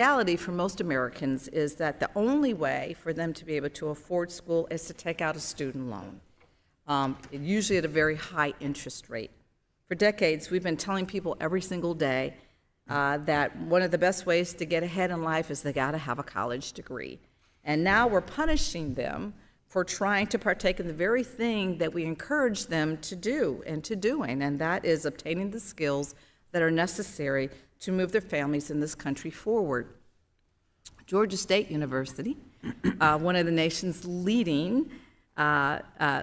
reality for most Americans is that the only way for them to be able to afford school is to take out a student loan, usually at a very high interest rate. For decades, we've been telling people every single day that one of the best ways to get ahead in life is they got to have a college degree. And now we're punishing them for trying to partake in the very thing that we encourage them to do and to doing, and that is obtaining the skills that are necessary to move their families in this country forward. Georgia State University, one of the nation's leading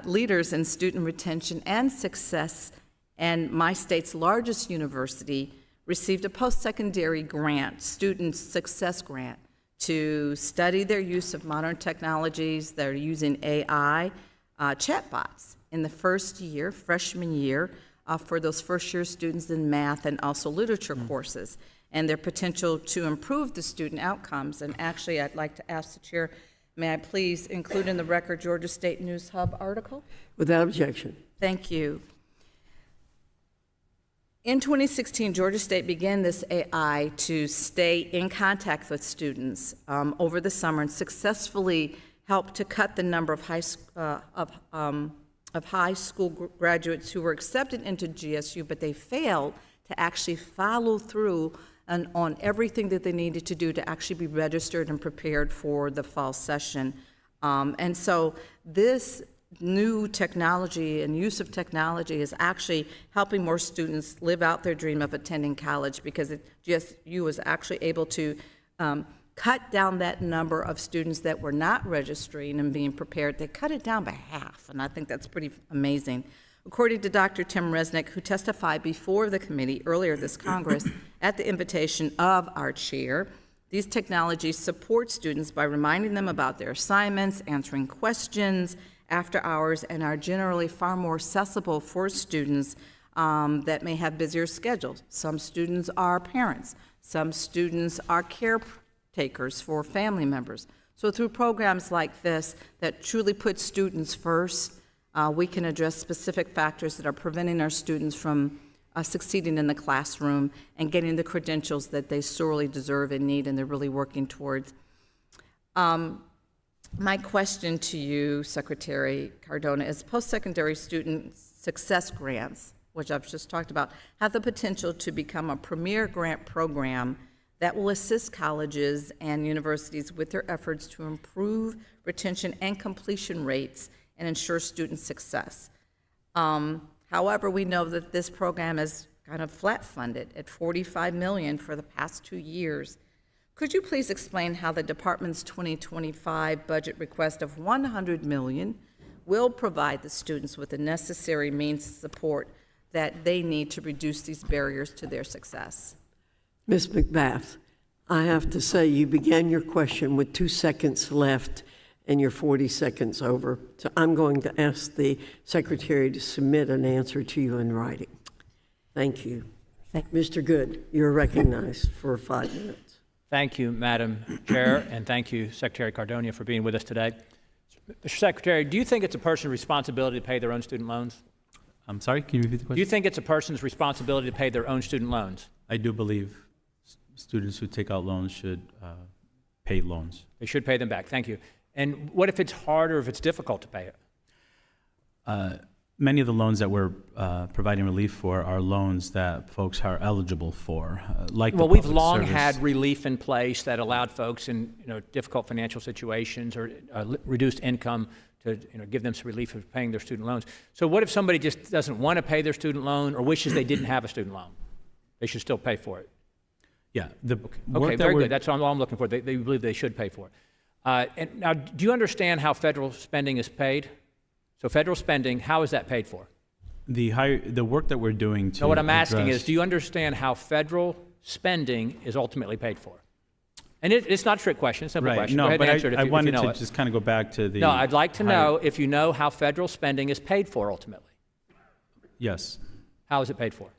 leaders in student retention and success, and my state's largest university, received a post-secondary grant, student success grant, to study their use of modern technologies. They're using AI chatbots in the first year, freshman year, for those first-year students in math and also literature courses, and their potential to improve the student outcomes. And actually, I'd like to ask the chair, may I please include in the record Georgia State News Hub article? Without objection. Thank you. In 2016, Georgia State began this AI to stay in contact with students over the summer and successfully helped to cut the number of high school graduates who were accepted into GSU, but they failed to actually follow through on everything that they needed to do to actually be registered and prepared for the fall session. And so this new technology and use of technology is actually helping more students live out their dream of attending college, because GSU was actually able to cut down that number of students that were not registering and being prepared. They cut it down by half, and I think that's pretty amazing. According to Dr. Tim Resnick, who testified before the committee earlier this Congress at the invitation of our chair, these technologies support students by reminding them about their assignments, answering questions after hours, and are generally far more accessible for students that may have busier schedules. Some students are parents. Some students are caretakers for family members. So through programs like this that truly put students first, we can address specific factors that are preventing our students from succeeding in the classroom and getting the credentials that they sorely deserve and need, and they're really working towards. My question to you, Secretary Cardona, is post-secondary student success grants, which I've just talked about, have the potential to become a premier grant program that will assist colleges and universities with their efforts to improve retention and completion rates and ensure student success. However, we know that this program is kind of flat funded at $45 million for the past 2 years. Could you please explain how the department's 2025 budget request of $100 million will provide the students with the necessary means of support that they need to reduce these barriers to their success? Ms. McBath, I have to say you began your question with 2 seconds left and you're 40 seconds over. So I'm going to ask the Secretary to submit an answer to you in writing. Thank you. Mr. Good, you're recognized for 5 minutes. Thank you, Madam Chair, and thank you, Secretary Cardona, for being with us today. Mr. Secretary, do you think it's a person's responsibility to pay their own student loans? I'm sorry, can you repeat the question? Do you think it's a person's responsibility to pay their own student loans? I do believe students who take out loans should pay loans. They should pay them back, thank you. And what if it's hard or if it's difficult to pay it? Many of the loans that we're providing relief for are loans that folks are eligible for, like well, the we've public long service. had relief in place that allowed folks in difficult financial situations or reduced income to give them some relief of paying their student loans. So what if somebody just doesn't want to pay their student loan or wishes they didn't have a student loan? They should still pay for it. Yeah. Okay, very good. That's all I'm looking for. They believe they should pay for it. And now, do you understand how federal spending is paid? So federal spending, how is that paid for? The work that we're doing to No, what I'm asking is, do you understand how federal spending is ultimately paid for? And it's not a trick question, it's a simple question. No, go ahead but and answer it if I you wanted know to it. just kind of go back to the... No, I'd like to know if you know how federal spending is paid for ultimately. Yes. How is it paid for?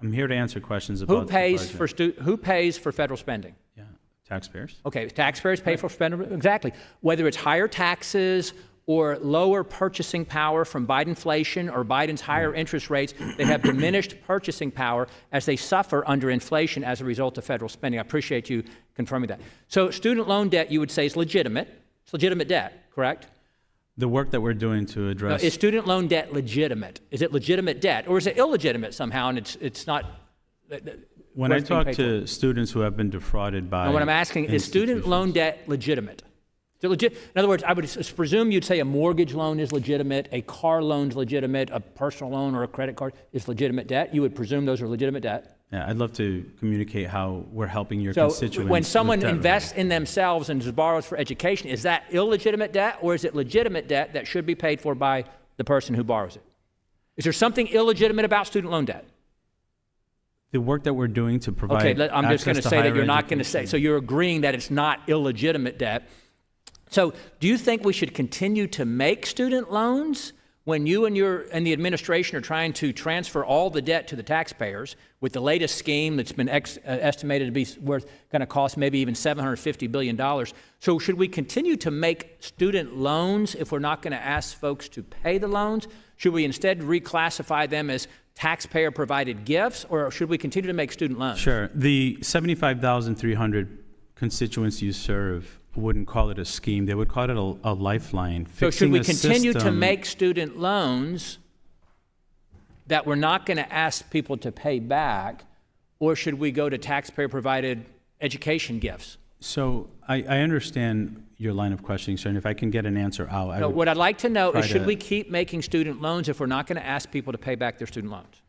I'm here to answer questions about Who pays for federal spending? Yeah, taxpayers. Okay, taxpayers pay for spending, exactly. Whether it's higher taxes or lower purchasing power from Bidenflation or Biden's higher interest rates, they have diminished purchasing power as they suffer under inflation as a result of federal spending. I appreciate you confirming that. So student loan debt, you would say, is legitimate. It's legitimate debt, correct? The work that we're doing to address... Now, is student loan debt legitimate? Is it legitimate debt, or is it illegitimate somehow, and it's not... When I talk to students who have been defrauded by... Now, what I'm asking, is student loan debt legitimate? Is it legit? In other words, I would presume you'd say a mortgage loan is legitimate, a car loan is legitimate, a personal loan or a credit card is legitimate debt. You would presume those are legitimate debt. Yeah, I'd love to communicate how we're helping your So constituents. when someone with debt invests relief. in themselves and borrows for education, is that illegitimate debt, or is it legitimate debt that should be paid for by the person who borrows it? Is there something illegitimate about student loan debt? The work that we're doing to provide Okay, I'm just going to access say that higher you're not going to say, education. so you're agreeing that it's not illegitimate debt. So do you think we should continue to make student loans when you and the administration are trying to transfer all the debt to the taxpayers with the latest scheme that's been estimated to be going to cost maybe even $750 billion? So should we continue to make student loans if we're not going to ask folks to pay the loans? Should we instead reclassify them as taxpayer-provided gifts, or should we continue to make student loans? Sure. The 75,300 constituents you serve wouldn't call it a scheme. They would call it a lifeline. So should we Fixing a continue to system- make student loans that we're not going to ask people to pay back, or should we go to taxpayer-provided education gifts? So I understand your line of questioning, sir, and if I can get an answer out, I No, would what I'd like to know try is, should to- we keep making student loans if we're not going to ask people to pay back their student loans?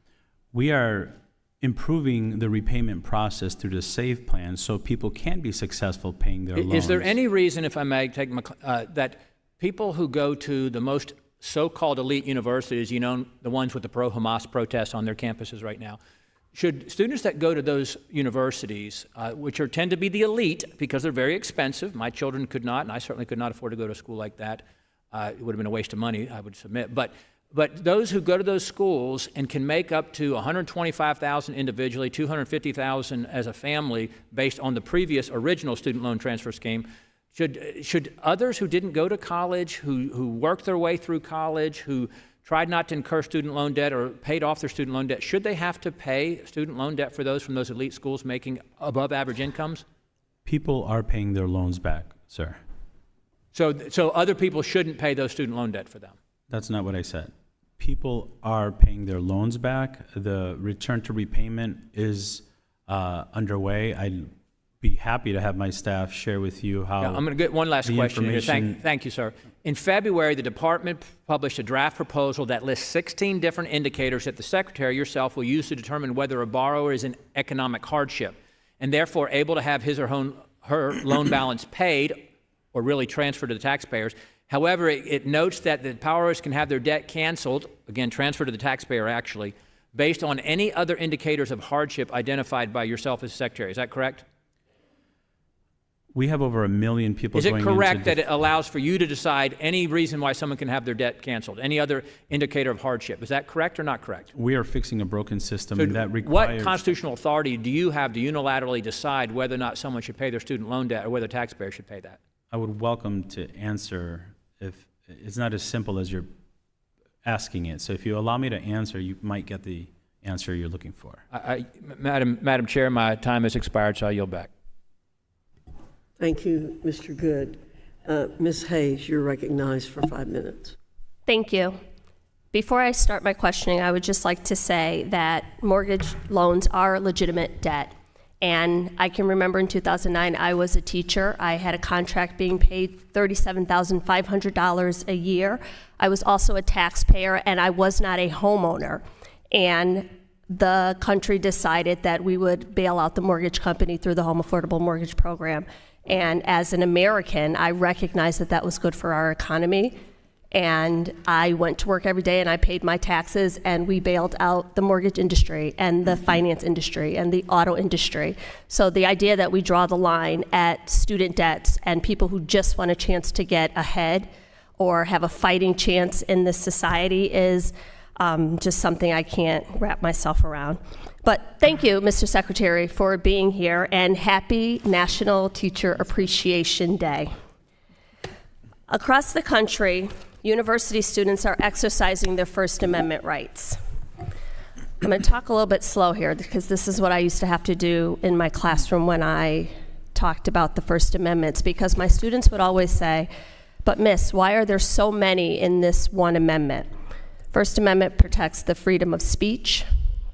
We are improving the repayment process through the SAVE plan so people can be successful paying their loans. Is there any reason, if I may take that people who go to the most so-called elite universities, you know, the ones with the pro-Hamas protests on their campuses right now, should students that go to those universities, which tend to be the elite because they're very expensive — my children could not, and I certainly could not afford to go to a school like that. It would have been a waste of money, I would submit. But those who go to those schools and can make up to $125,000 individually, $250,000 as a family, based on the previous original student loan transfer scheme, should others who didn't go to college, who worked their way through college, who tried not to incur student loan debt or paid off their student loan debt, should they have to pay student loan debt for those from those elite schools making above average incomes? People are paying their loans back, sir. So other people shouldn't pay those student loan debt for them? That's not what I said. People are paying their loans back. The return to repayment is underway. I'd be happy to have my staff share with you how... Yeah, I'm going to get one last the question here. information- Thank you, sir. In February, the department published a draft proposal that lists 16 different indicators that the secretary yourself will use to determine whether a borrower is in economic hardship and therefore able to have his or her loan balance paid or really transferred to the taxpayers. However, it notes that the borrowers can have their debt canceled, again, transferred to the taxpayer actually, based on any other indicators of hardship identified by yourself as secretary. Is that correct? We have over 1 million people Is it going correct into that it allows for you to decide any reason why someone can have their debt canceled, any other indicator of hardship? Is that correct or not correct? We are fixing a broken system So that what requires... constitutional authority do you have to unilaterally decide whether or not someone should pay their student loan debt or whether taxpayers should pay that? I would welcome to answer if it's not as simple as you're asking it. So if you allow me to answer, you might get the answer you're looking for. Madam Chair, my time has expired, so I yield back. Thank you, Mr. Good. Ms. Hayes, you're recognized for 5 minutes. Thank you. Before I start my questioning, I would just like to say that mortgage loans are legitimate debt. And I can remember in 2009, I was a teacher. I had a contract being paid $37,500 a year. I was also a taxpayer, and I was not a homeowner. And the country decided that we would bail out the mortgage company through the Home Affordable Mortgage Program. And as an American, I recognized that that was good for our economy. And I went to work every day and I paid my taxes, and we bailed out the mortgage industry and the finance industry and the auto industry. So the idea that we draw the line at student debts and people who just want a chance to get ahead or have a fighting chance in this society is just something I can't wrap myself around. But thank you, Mr. Secretary, for being here, and happy National Teacher Appreciation Day. Across the country, university students are exercising their First Amendment rights. I'm going to talk a little bit slow here because this is what I used to have to do in my classroom when I talked about the First Amendments, because my students would always say, but Miss, why are there so many in this one amendment? First Amendment protects the freedom of speech,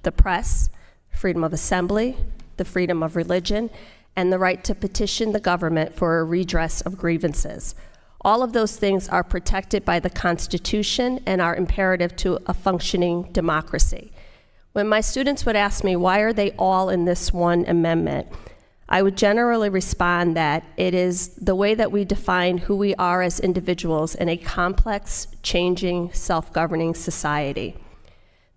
the press, freedom of assembly, the freedom of religion, and the right to petition the government for a redress of grievances. All of those things are protected by the Constitution and are imperative to a functioning democracy. When my students would ask me, why are they all in this one amendment? I would generally respond that it is the way that we define who we are as individuals in a complex, changing, self-governing society.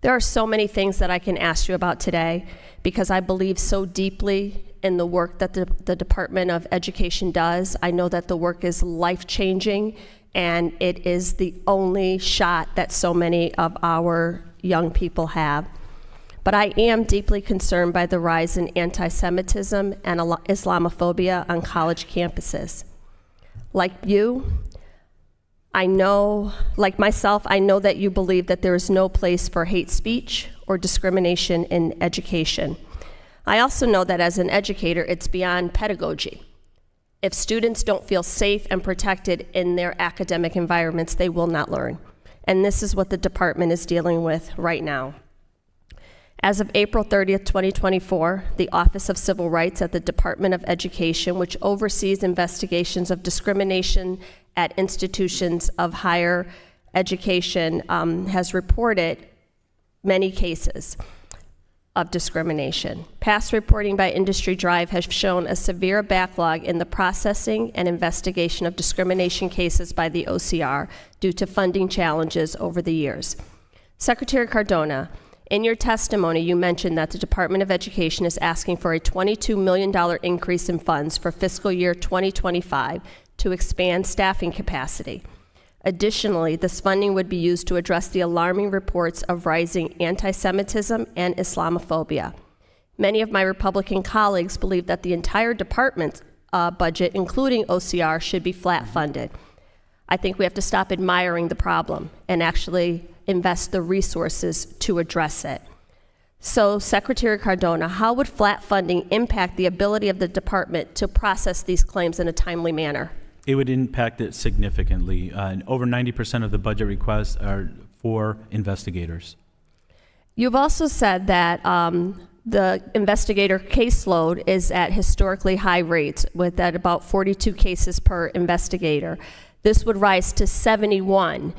There are so many things that I can ask you about today because I believe so deeply in the work that the Department of Education does. I know that the work is life-changing, and it is the only shot that so many of our young people have. But I am deeply concerned by the rise in anti-Semitism and Islamophobia on college campuses. Like you, I know, like myself, I know that you believe that there is no place for hate speech or discrimination in education. I also know that as an educator, it's beyond pedagogy. If students don't feel safe and protected in their academic environments, they will not learn. And this is what the department is dealing with right now. As of April 30th, 2024, the Office of Civil Rights at the Department of Education, which oversees investigations of discrimination at institutions of higher education, has reported many cases of discrimination. Past reporting by Industry Drive has shown a severe backlog in the processing and investigation of discrimination cases by the OCR due to funding challenges over the years. Secretary Cardona, in your testimony, you mentioned that the Department of Education is asking for a $22 million increase in funds for fiscal year 2025 to expand staffing capacity. Additionally, this funding would be used to address the alarming reports of rising anti-Semitism and Islamophobia. Many of my Republican colleagues believe that the entire department's budget, including OCR, should be flat funded. I think we have to stop admiring the problem and actually invest the resources to address it. So, Secretary Cardona, how would flat funding impact the ability of the department to process these claims in a timely manner? It would impact it significantly. Over 90% of the budget requests are for investigators. You've also said that the investigator caseload is at historically high rates, with at about 42 cases per investigator. This would rise to 71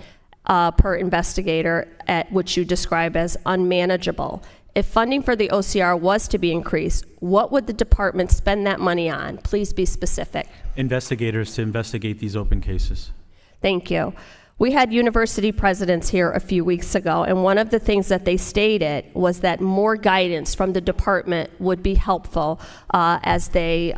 per investigator, at which you describe as unmanageable. If funding for the OCR was to be increased, what would the department spend that money on? Please be specific. Investigators to investigate these open cases. Thank you. We had university presidents here a few weeks ago, and one of the things that they stated was that more guidance from the department would be helpful as they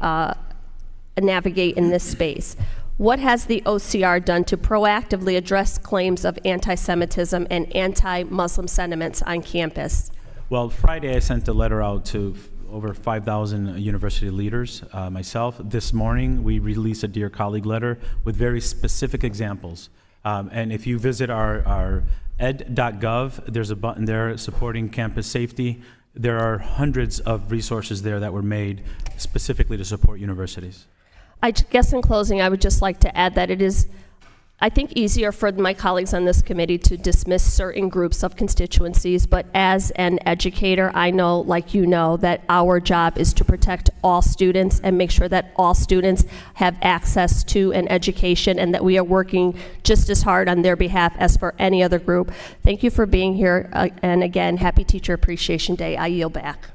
navigate in this space. What has the OCR done to proactively address claims of anti-Semitism and anti-Muslim sentiments on campus? Well, Friday I sent a letter out to over 5,000 university leaders, myself. This morning we released a Dear Colleague letter with very specific examples. And if you visit our ed.gov, there's a button there supporting campus safety. There are hundreds of resources there that were made specifically to support universities. I guess in closing, I would just like to add that it is, I think, easier for my colleagues on this committee to dismiss certain groups of constituencies, but as an educator, I know, like you know, that our job is to protect all students and make sure that all students have access to an education, and that we are working just as hard on their behalf as for any other group. Thank you for being here, and again, happy Teacher Appreciation Day. I yield back.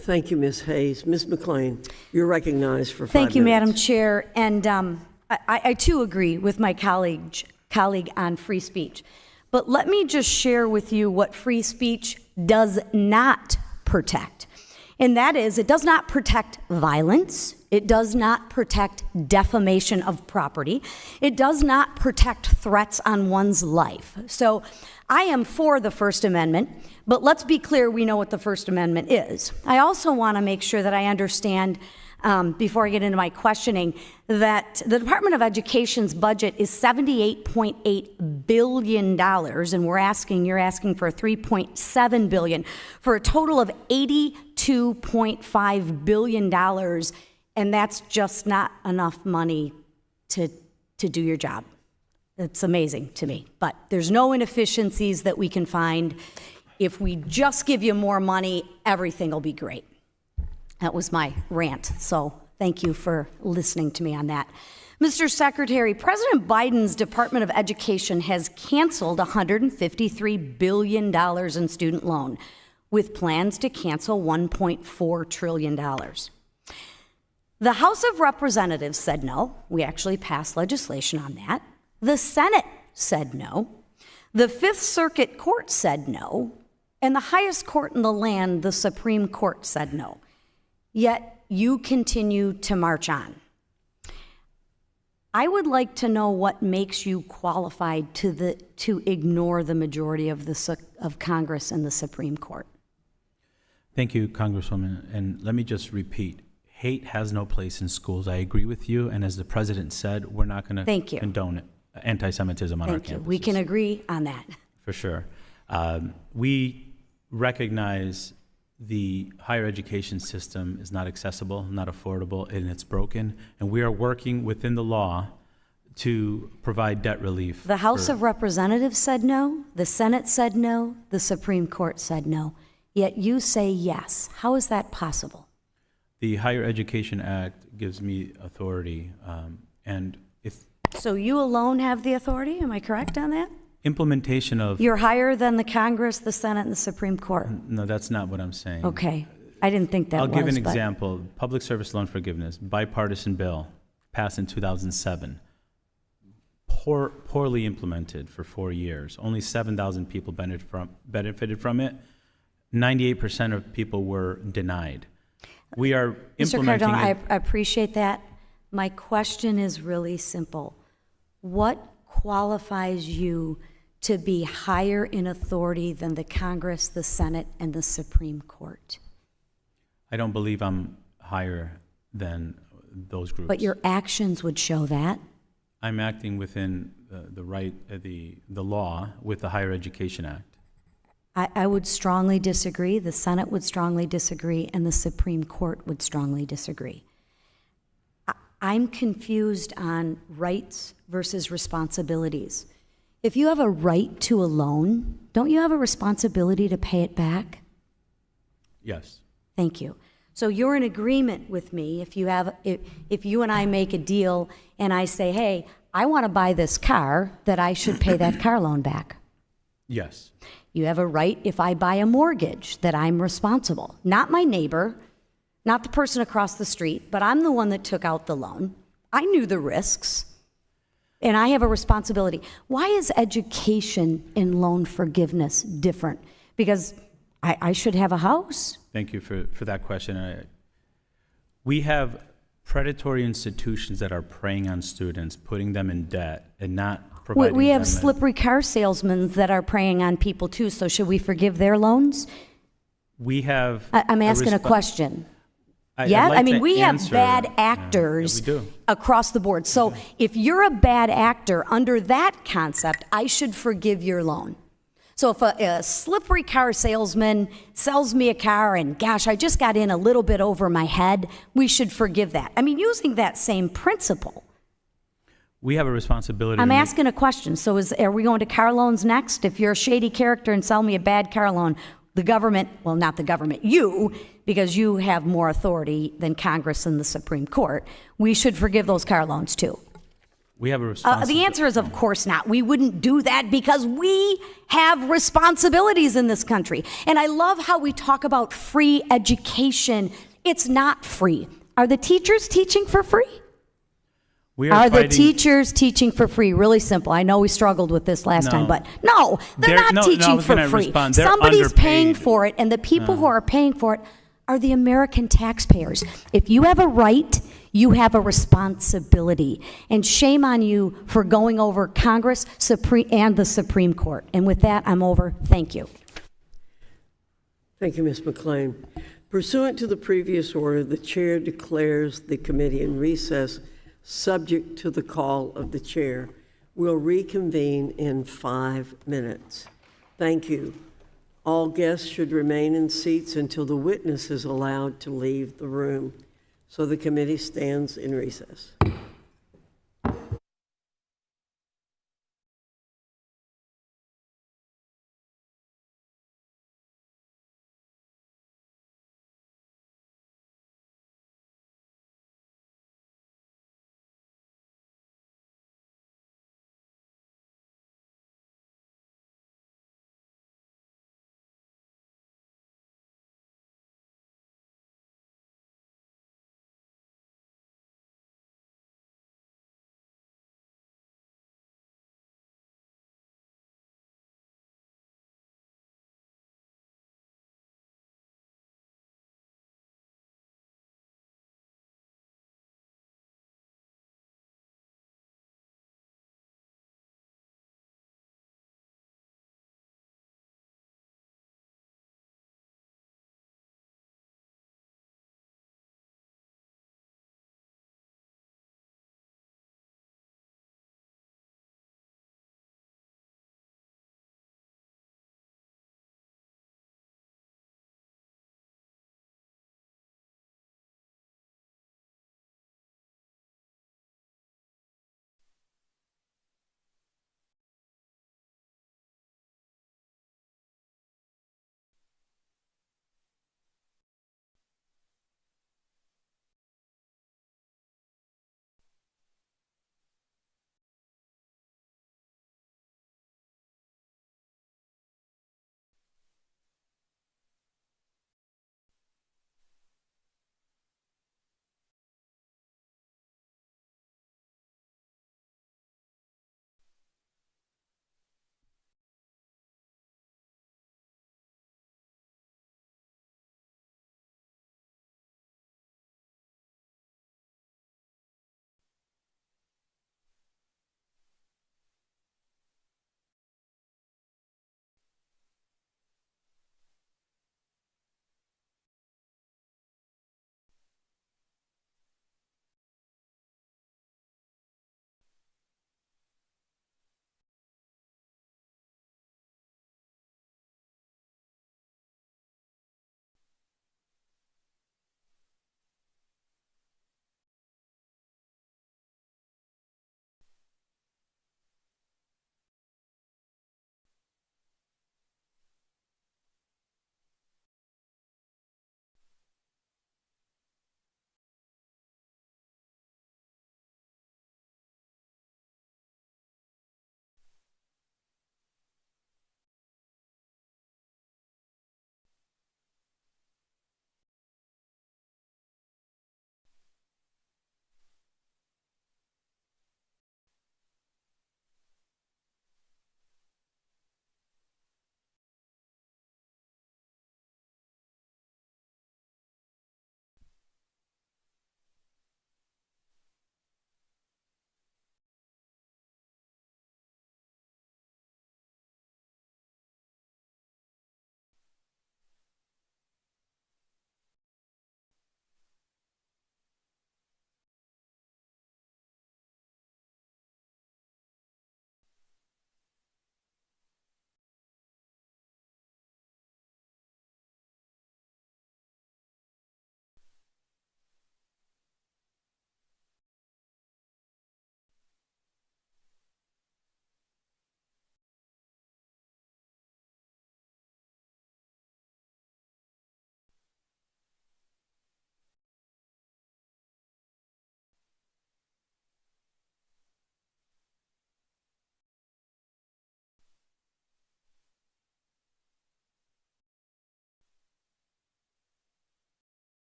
Thank you, Ms. Hayes. Ms. McLean, you're recognized for 5 minutes. Thank you, Madam Chair. And I too agree with my colleague on free speech. But let me just share with you what free speech does not protect. And that is, it does not protect violence. It does not protect defamation of property. It does not protect threats on one's life. So I am for the First Amendment, but let's be clear, we know what the First Amendment is. I also want to make sure that I understand before I get into my questioning, that the Department of Education's budget is $78.8 billion, and you're asking for $3.7 billion, for a total of $82.5 billion, and that's just not enough money to do your job. It's amazing to me, but there's no inefficiencies that we can find. If we just give you more money, everything will be great. That was my rant, so thank you for listening to me on that. Mr. Secretary, President Biden's Department of Education has canceled $153 billion in student loan, with plans to cancel $1.4 trillion. The House of Representatives said no. We actually passed legislation on that. The Senate said no. The Fifth Circuit Court said no. And the highest court in the land, the Supreme Court, said no. Yet you continue to march on. I would like to know what makes you qualified to ignore the majority of Congress and the Supreme Court. Thank you, Congresswoman. And let me just repeat. Hate has no place in schools. I agree with you. And as the president said, we're not going to condone anti-Semitism on our campuses. Thank you. We can agree on that. For sure. We recognize the higher education system is not accessible, not affordable, and it's broken. And we are working within the law to provide debt relief. The House of Representatives said no. The Senate said no. The Supreme Court said no. Yet you say yes. How is that possible? The Higher Education Act gives me authority, So you alone have the authority? Am I correct on that? Implementation of... You're higher than the Congress, the Senate, and the Supreme Court. No, that's not what I'm saying. Okay. I didn't think that I'll give an example. Public service loan forgiveness, bipartisan bill, passed in 2007. Poorly implemented for 4 years. Only 7,000 people benefited from it. 98% of people were denied. We are implementing... Mr. Cardona, I appreciate that. My question is really simple. What qualifies you to be higher in authority than the Congress, the Senate, and the Supreme Court? I don't believe I'm higher than those groups. But your actions would show that. I'm acting within the law with the Higher Education Act. I would strongly disagree, the Senate would strongly disagree, and the Supreme Court would strongly disagree. I'm confused on rights versus responsibilities. If you have a right to a loan, don't you have a responsibility to pay it back? Yes. Thank you. So you're in agreement with me if you and I make a deal and I say, hey, I want to buy this car, that I should pay that car loan back. Yes. You have a right, if I buy a mortgage, that I'm responsible. Not my neighbor, not the person across the street, but I'm the one that took out the loan. I knew the risks, and I have a responsibility. Why is education and loan forgiveness different? Because I should have a house. Thank you for that question. We have predatory institutions that are preying on students, putting them in debt, and not providing We have them slippery car salesmen that are preying on people too, so should we forgive their loans? We have... I'm asking a question. Yeah, I mean, we have bad actors across the board. So if you're a bad actor, under that concept, I should forgive your loan. So if a slippery car salesman sells me a car and, gosh, I just got in a little bit over my head, we should forgive that. I mean, using that same principle. We have a responsibility. I'm asking a question. So are we going to car loans next? If you're a shady character and sell me a bad car loan, the government, well, not the government, you, because you have more authority than Congress and the Supreme Court, we should forgive those car loans too. We have a responsibility. The answer is, of course not. We wouldn't do that because we have responsibilities in this country. And I love how we talk about free education. It's not free. Are the teachers teaching for free? Are the teachers teaching for free? Really simple. I know we struggled with this last time, but no, they're not teaching for free. Somebody's paying for it, and the people who are paying for it are the American taxpayers. If you have a right, you have a responsibility. And shame on you for going over Congress and the Supreme Court. And with that, I'm over. Thank you. Thank you, Ms. McClain. Pursuant to the previous order, the chair declares the committee in recess, subject to the call of the chair. We'll reconvene in 5 minutes. Thank you. All guests should remain in seats until the witness is allowed to leave the room. So the committee stands in recess.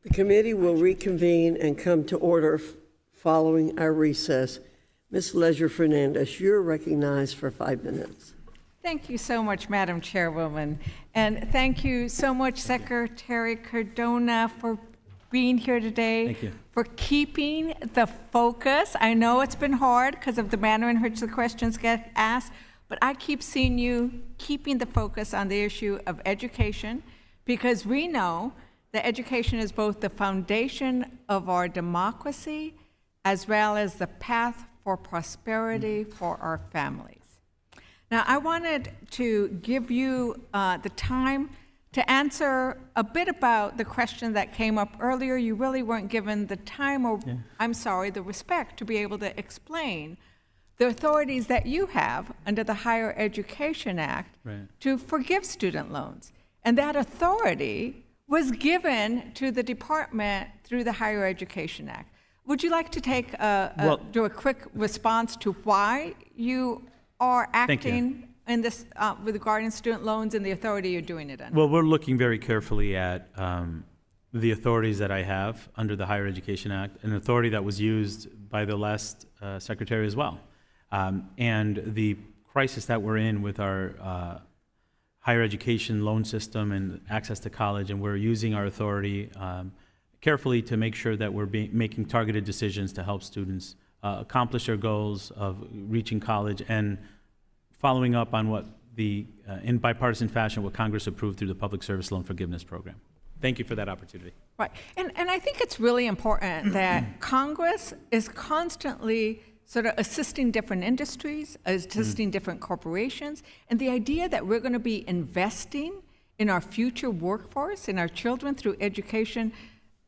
The committee will reconvene and come to order following our recess. Ms. Leisure Fernandez, you're recognized for 5 minutes. Thank you so much, Madam Chairwoman. And thank you so much, Secretary Cardona, for being here today. Thank you. For keeping the focus. I know it's been hard because of the manner in which the questions get asked, but I keep seeing you keeping the focus on the issue of education, because we know that education is both the foundation of our democracy as well as the path for prosperity for our families. Now, I wanted to give you the time to answer a bit about the question that came up earlier. You really weren't given the time, or I'm sorry, the respect to be able to explain the authorities that you have under the Higher Education Act to forgive student loans. And that authority was given to the department through the Higher Education Act. Would you like to take do a quick response to why you are acting in this with regarding student loans and the authority you're doing it under? Well, we're looking very carefully at the authorities that I have under the Higher Education Act, an authority that was used by the last secretary as well. And the crisis that we're in with our higher education loan system and access to college, and we're using our authority carefully to make sure that we're making targeted decisions to help students accomplish their goals of reaching college and following up on what in bipartisan fashion, what Congress approved through the Public Service Loan Forgiveness Program. Thank you for that opportunity. Right, and I think it's really important that Congress is constantly sort of assisting different industries, assisting different corporations, and the idea that we're going to be investing in our future workforce, in our children through education,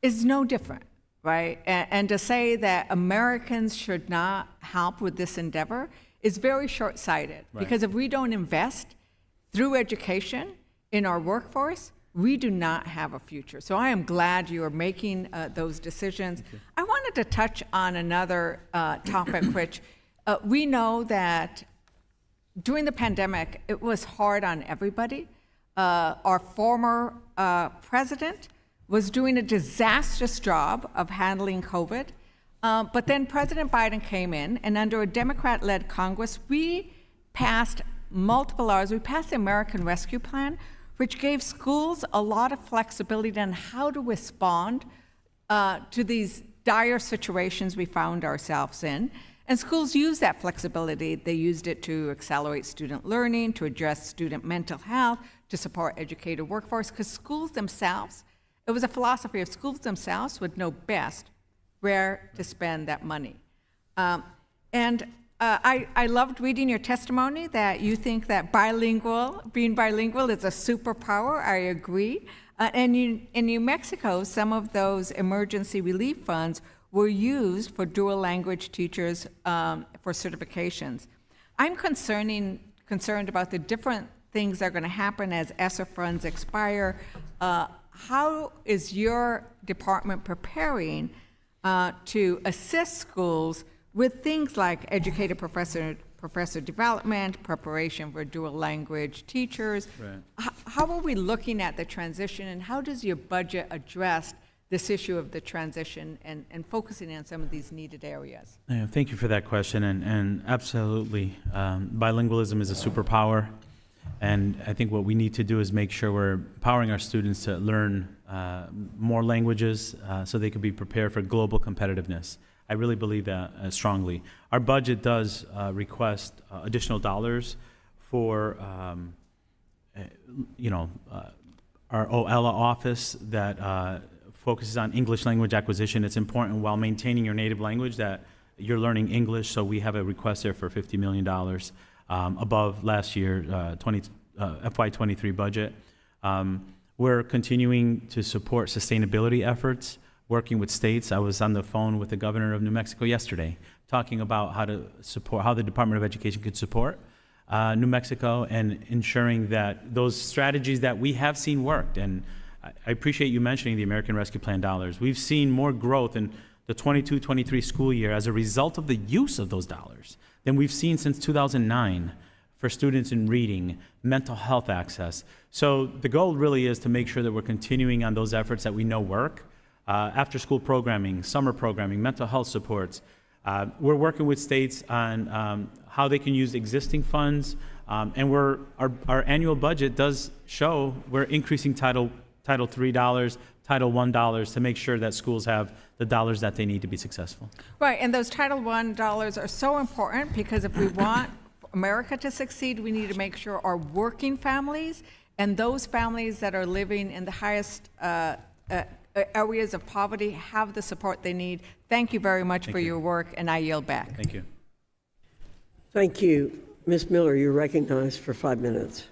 is no different, right? And to say that Americans should not help with this endeavor is very short-sighted, because if we don't invest through education in our workforce, we do not have a future. So I am glad you are making those decisions. I wanted to touch on another topic, which we know that during the pandemic, it was hard on everybody. Our former president was doing a disastrous job of handling COVID. But then President Biden came in, and under a Democrat-led Congress, we passed multiple laws. We passed the American Rescue Plan, which gave schools a lot of flexibility on how to respond to these dire situations we found ourselves in. And schools used that flexibility. They used it to accelerate student learning, to address student mental health, to support educated workforce, because schools themselves, it was a philosophy of schools themselves would know best where to spend that money. I loved reading your testimony that you think that being bilingual is a superpower. I agree. And in New Mexico, some of those emergency relief funds were used for dual language teachers for certifications. I'm concerned about the different things that are going to happen as ESSER funds expire. How is your department preparing to assist schools with things like educated professor development, preparation for dual language teachers? How are we looking at the transition, and how does your budget address this issue of the transition and focusing on some of these needed areas? Yeah, thank you for that question, and absolutely, bilingualism is a superpower, and I think what we need to do is make sure we're empowering our students to learn more languages so they can be prepared for global competitiveness. I really believe that strongly. Our budget does request additional dollars for, our OELA office that focuses on English language acquisition. It's important while maintaining your native language that you're learning English, so we have a request there for $50 million above last year, FY23 budget. We're continuing to support sustainability efforts, working with states. I was on the phone with the governor of New Mexico yesterday, talking about how the Department of Education could support New Mexico and ensuring that those strategies that we have seen worked. And I appreciate you mentioning the American Rescue Plan dollars. We've seen more growth in the 22-23 school year as a result of the use of those dollars than we've seen since 2009 for students in reading, mental health access. So the goal really is to make sure that we're continuing on those efforts that we know work. after-school programming, summer programming, mental health supports. We're working with states on how they can use existing funds, and our annual budget does show we're increasing Title III dollars, Title I dollars to make sure that schools have the dollars that they need to be successful. Right, and those Title I dollars are so important because if we want America to succeed, we need to make sure our working families and those families that are living in the highest areas of poverty have the support they need. Thank you very much for your work, and I yield back. Thank you. Thank you. Ms. Miller, you're recognized for 5 minutes.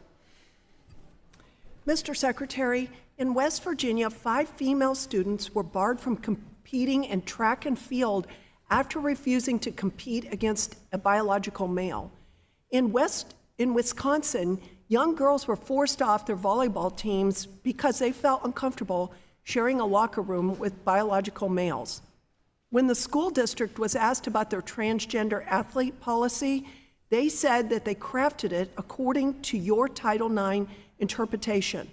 Mr. Secretary, in West Virginia, 5 female students were barred from competing in track and field after refusing to compete against a biological male. In Wisconsin, young girls were forced off their volleyball teams because they felt uncomfortable sharing a locker room with biological males. When the school district was asked about their transgender athlete policy, they said that they crafted it according to your Title IX interpretation.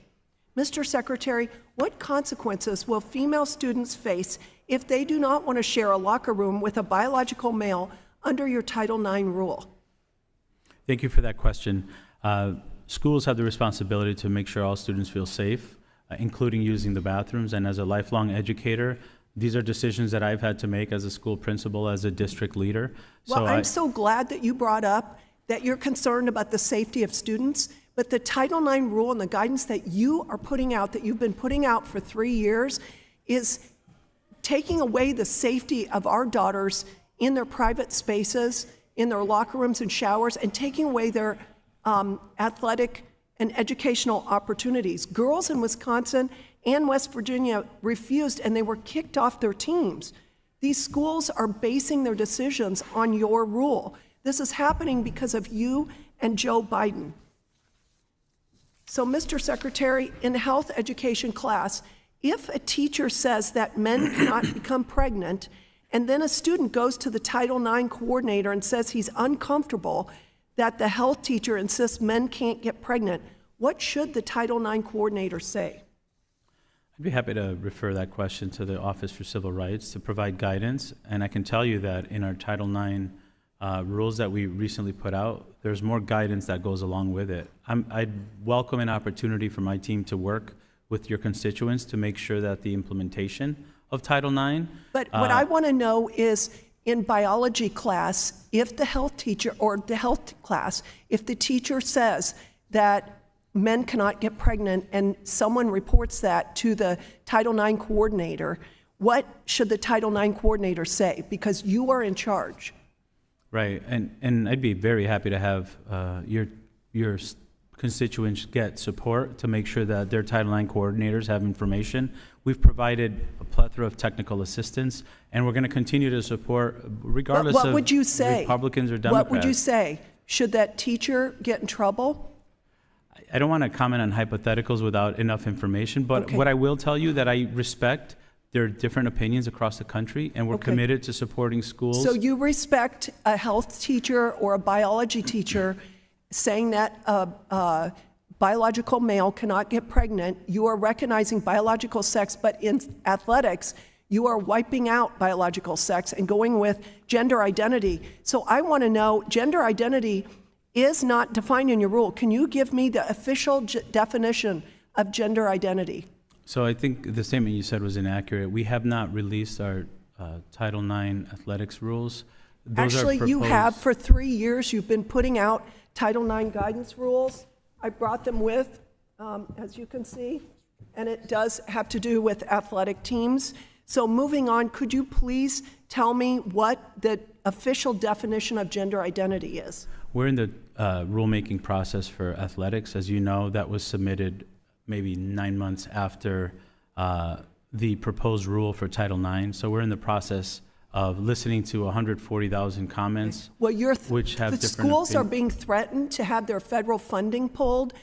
Mr. Secretary, what consequences will female students face if they do not want to share a locker room with a biological male under your Title IX rule? Thank you for that question. Schools have the responsibility to make sure all students feel safe, including using the bathrooms. And as a lifelong educator, these are decisions that I've had to make as a school principal, as a district leader. Well, I'm so glad that you brought up that you're concerned about the safety of students, but the Title IX rule and the guidance that you are putting out, that you've been putting out for 3 years, is taking away the safety of our daughters in their private spaces, in their locker rooms and showers, and taking away their athletic and educational opportunities. Girls in Wisconsin and West Virginia refused, and they were kicked off their teams. These schools are basing their decisions on your rule. This is happening because of you and Joe Biden. So, Mr. Secretary, in health education class, if a teacher says that men cannot become pregnant, and then a student goes to the Title IX coordinator and says he's uncomfortable that the health teacher insists men can't get pregnant, what should the Title IX coordinator say? I'd be happy to refer that question to the Office for Civil Rights to provide guidance. And I can tell you that in our Title IX rules that we recently put out, there's more guidance that goes along with it. I'd welcome an opportunity for my team to work with your constituents to make sure that the implementation of Title IX. But what I want to know is, in biology class, if the health teacher, or the health class, if the teacher says that men cannot get pregnant and someone reports that to the Title IX coordinator, what should the Title IX coordinator say? Because you are in charge. Right, and I'd be very happy to have your constituents get support to make sure that their Title IX coordinators have information. We've provided a plethora of technical assistance, and we're going to continue to support, regardless what of would you say? Republicans or Democrats. What would you say? Should that teacher get in trouble? I don't want to comment on hypotheticals without enough information, but Okay. what I will tell you that I respect their different opinions across the country, and we're Okay. committed to supporting schools. So you respect a health teacher or a biology teacher saying that a biological male cannot get pregnant. You are recognizing biological sex, but in athletics, you are wiping out biological sex and going with gender identity. So I want to know, gender identity is not defined in your rule. Can you give me the official definition of gender identity? So I think the statement you said was inaccurate. We have not released our Title IX athletics rules. Those Actually, are you proposed. have for 3 years. You've been putting out Title IX guidance rules. I brought them with, as you can see, and it does have to do with athletic teams. So moving on, could you please tell me what the official definition of gender identity is? We're in the rulemaking process for athletics. As you know, that was submitted maybe 9 months after the proposed rule for Title IX. So we're in the process of listening to 140,000 comments, Well, which have the different schools are opinions. being threatened to have their federal funding pulled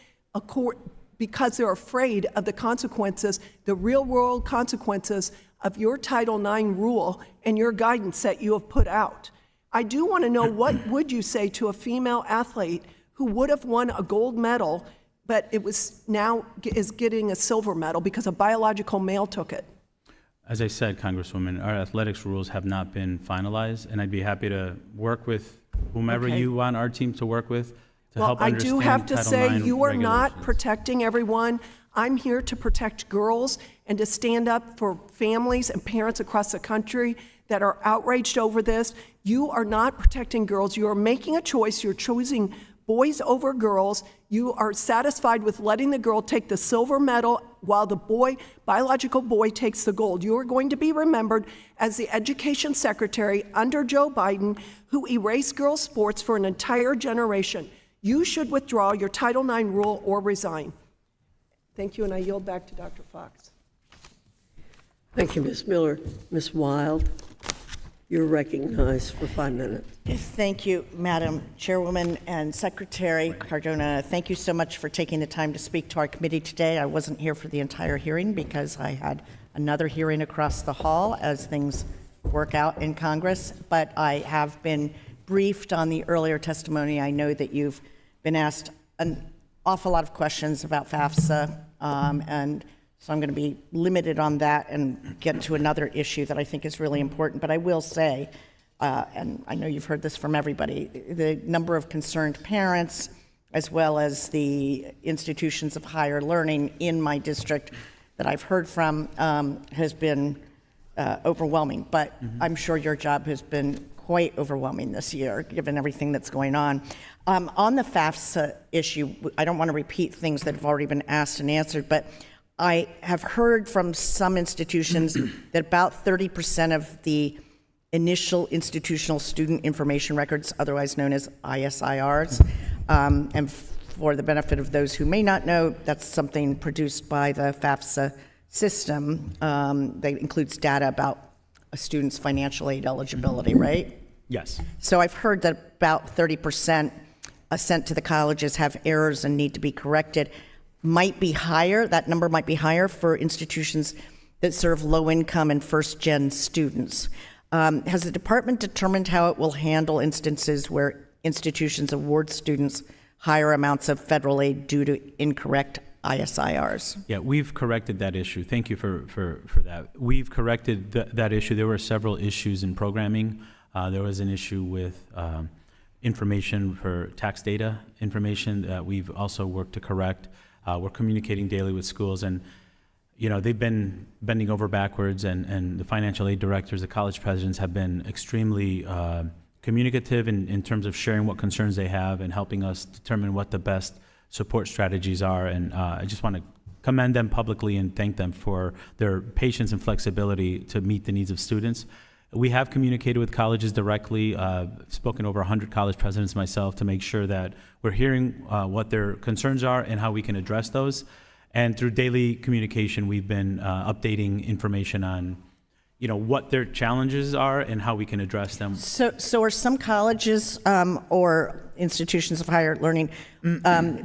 because they're afraid of the consequences, the real-world consequences of your Title IX rule and your guidance that you have put out. I do want to know, what would you say to a female athlete who would have won a gold medal, but it was now is getting a silver medal because a biological male took it? As I said, Congresswoman, our athletics rules have not been finalized, and I'd be happy to work with whomever Okay. you want our team to work with to Well, help I understand do have to Title say, IX you are not regulations. protecting everyone. I'm here to protect girls and to stand up for families and parents across the country that are outraged over this. You are not protecting girls. You are making a choice. You're choosing boys over girls. You are satisfied with letting the girl take the silver medal while the boy, biological boy, takes the gold. You are going to be remembered as the Education Secretary under Joe Biden who erased girls' sports for an entire generation. You should withdraw your Title IX rule or resign. Thank you, and I yield back to Dr. Foxx. Thank you, Ms. Miller. Ms. Wild, you're recognized for 5 minutes. Thank you, Madam Chairwoman and Secretary Cardona. Thank you so much for taking the time to speak to our committee today. I wasn't here for the entire hearing because I had another hearing across the hall as things work out in Congress, but I have been briefed on the earlier testimony. I know that you've been asked an awful lot of questions about FAFSA, and so I'm going to be limited on that and get to another issue that I think is really important. But I will say, and I know you've heard this from everybody, the number of concerned parents, as well as the institutions of higher learning in my district that I've heard from has been overwhelming. But I'm sure your job has been quite overwhelming this year, given everything that's going on. On the FAFSA issue, I don't want to repeat things that have already been asked and answered, but I have heard from some institutions that about 30% of the initial institutional student information records, otherwise known as ISIRs, and for the benefit of those who may not know, that's something produced by the FAFSA system that includes data about a student's financial aid eligibility, right? Yes. So I've heard that about 30% sent to the colleges have errors and need to be corrected. Might be higher, that number might be higher for institutions that serve low-income and first-gen students. Has the department determined how it will handle instances where institutions award students higher amounts of federal aid due to incorrect ISIRs? Yeah, we've corrected that issue. Thank you for that. We've corrected that issue. There were several issues in programming. There was an issue with information for tax data information that we've also worked to correct. We're communicating daily with schools, and they've been bending over backwards, and the financial aid directors, the college presidents have been extremely communicative in terms of sharing what concerns they have and helping us determine what the best support strategies are. And I just want to commend them publicly and thank them for their patience and flexibility to meet the needs of students. We have communicated with colleges directly, spoken over 100 college presidents myself to make sure that we're hearing what their concerns are and how we can address those. And through daily communication, we've been updating information on what their challenges are and how we can address them. So are some colleges or institutions of higher learning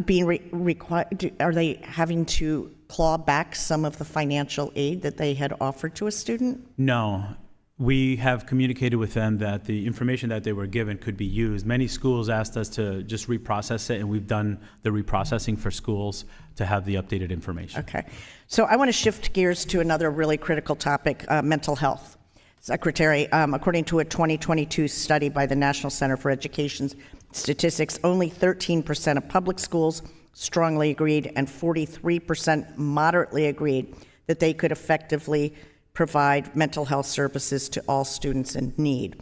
being required, are they having to claw back some of the financial aid that they had offered to a student? No. We have communicated with them that the information that they were given could be used. Many schools asked us to just reprocess it, and we've done the reprocessing for schools to have the updated information. Okay. So I want to shift gears to another really critical topic, mental health. Secretary, according to a 2022 study by the National Center for Education Statistics, only 13% of public schools strongly agreed and 43% moderately agreed that they could effectively provide mental health services to all students in need.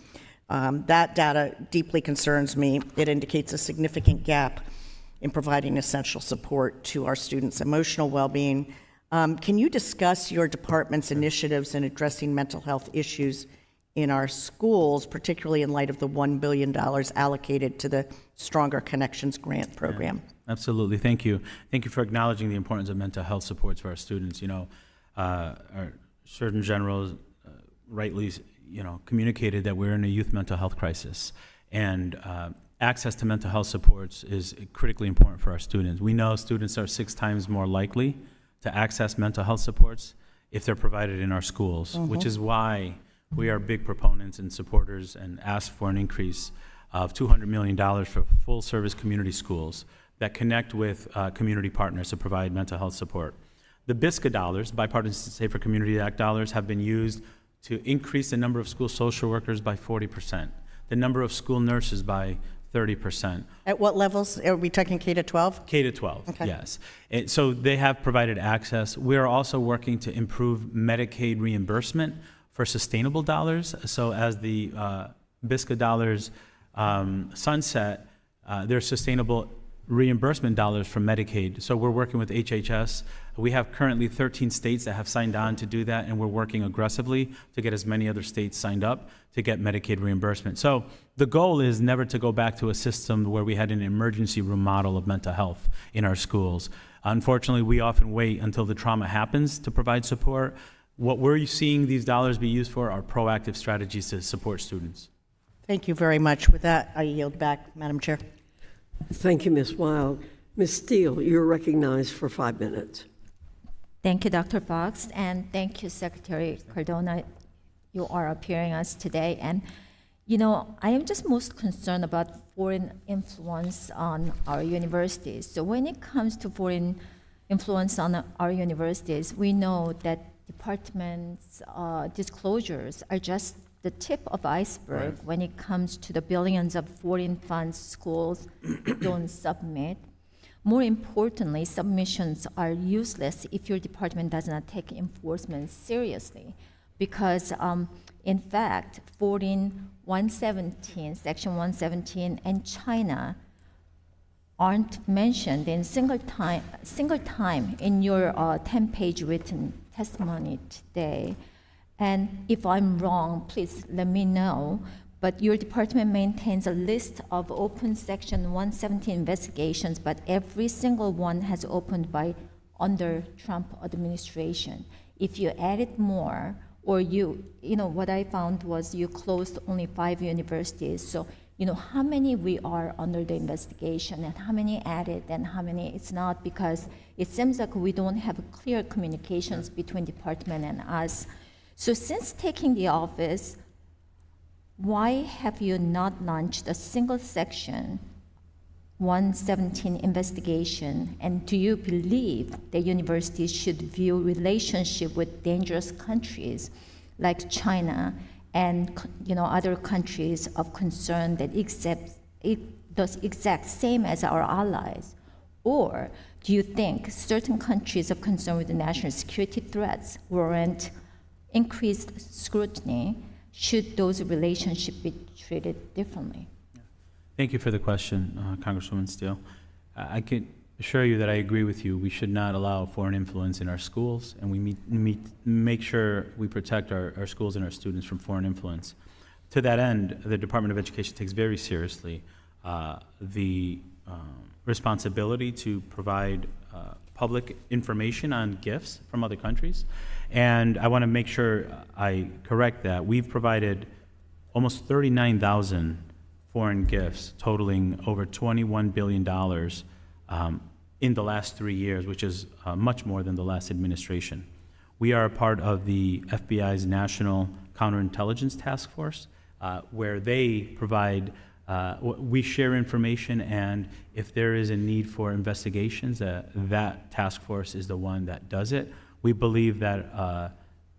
That data deeply concerns me. It indicates a significant gap in providing essential support to our students' emotional well-being. Can you discuss your department's initiatives in addressing mental health issues in our schools, particularly in light of the $1 billion allocated to the Stronger Connections grant program? Yeah, absolutely. Thank you. Thank you for acknowledging the importance of mental health supports for our students. Our Surgeon General rightly, communicated that we're in a youth mental health crisis, and access to mental health supports is critically important for our students. We know students are 6 times more likely to access mental health supports if they're provided in our schools, which is why we are big proponents and supporters and ask for an increase of $200 million for full-service community schools that connect with community partners to provide mental health support. The BISCA dollars, Bipartisan Safer Community Act dollars, have been used to increase the number of school social workers by 40%, the number of school nurses by 30%. At what levels? Are we talking K to 12? K to 12, Okay. yes. And so they have provided access. We are also working to improve Medicaid reimbursement for sustainable dollars. So as the BISCA dollars sunset, there's sustainable reimbursement dollars from Medicaid. So we're working with HHS. We have currently 13 states that have signed on to do that, and we're working aggressively to get as many other states signed up to get Medicaid reimbursement. So the goal is never to go back to a system where we had an emergency room model of mental health in our schools. Unfortunately, we often wait until the trauma happens to provide support. What we're seeing these dollars be used for are proactive strategies to support students. Thank you very much. With that, I yield back, Madam Chair. Thank you, Ms. Wild. Ms. Steele, you're recognized for 5 minutes. Thank you, Dr. Foxx, and thank you, Secretary Cardona. You are appearing us today. And, you know, I am just most concerned about foreign influence on our universities. So when it comes to foreign influence on our universities, we know that departments' disclosures are just the tip of the iceberg when it comes to the billions of foreign funds schools don't submit. More importantly, submissions are useless if your department does not take enforcement seriously, because in fact, 117, Section 117, and China aren't mentioned in single time in your 10-page written testimony today. And if I'm wrong, please let me know. But your department maintains a list of open Section 117 investigations, but every single one has opened by under Trump administration. If you added more, or you know, what I found was you closed only 5 universities. So, you know, how many we are under the investigation and how many added and how many it's not, because it seems like we don't have clear communications between department and us. So since taking the office, why have you not launched a single Section 117 investigation? And do you believe that universities should view relationship with dangerous countries like China and, you know, other countries of concern that does exact same as our allies? Or do you think certain countries of concern with the national security threats warrant increased scrutiny? Should those relationships be treated differently? Thank you for the question, Congresswoman Steele. I can assure you that I agree with you. We should not allow foreign influence in our schools, and we make sure we protect our schools and our students from foreign influence. To that end, the Department of Education takes very seriously the responsibility to provide public information on gifts from other countries. And I want to make sure I correct that. We've provided almost 39,000 foreign gifts totaling over $21 billion in the last 3 years, which is much more than the last administration. We are a part of the FBI's National Counterintelligence Task Force, where they provide we share information, and if there is a need for investigations, that task force is the one that does it. We believe that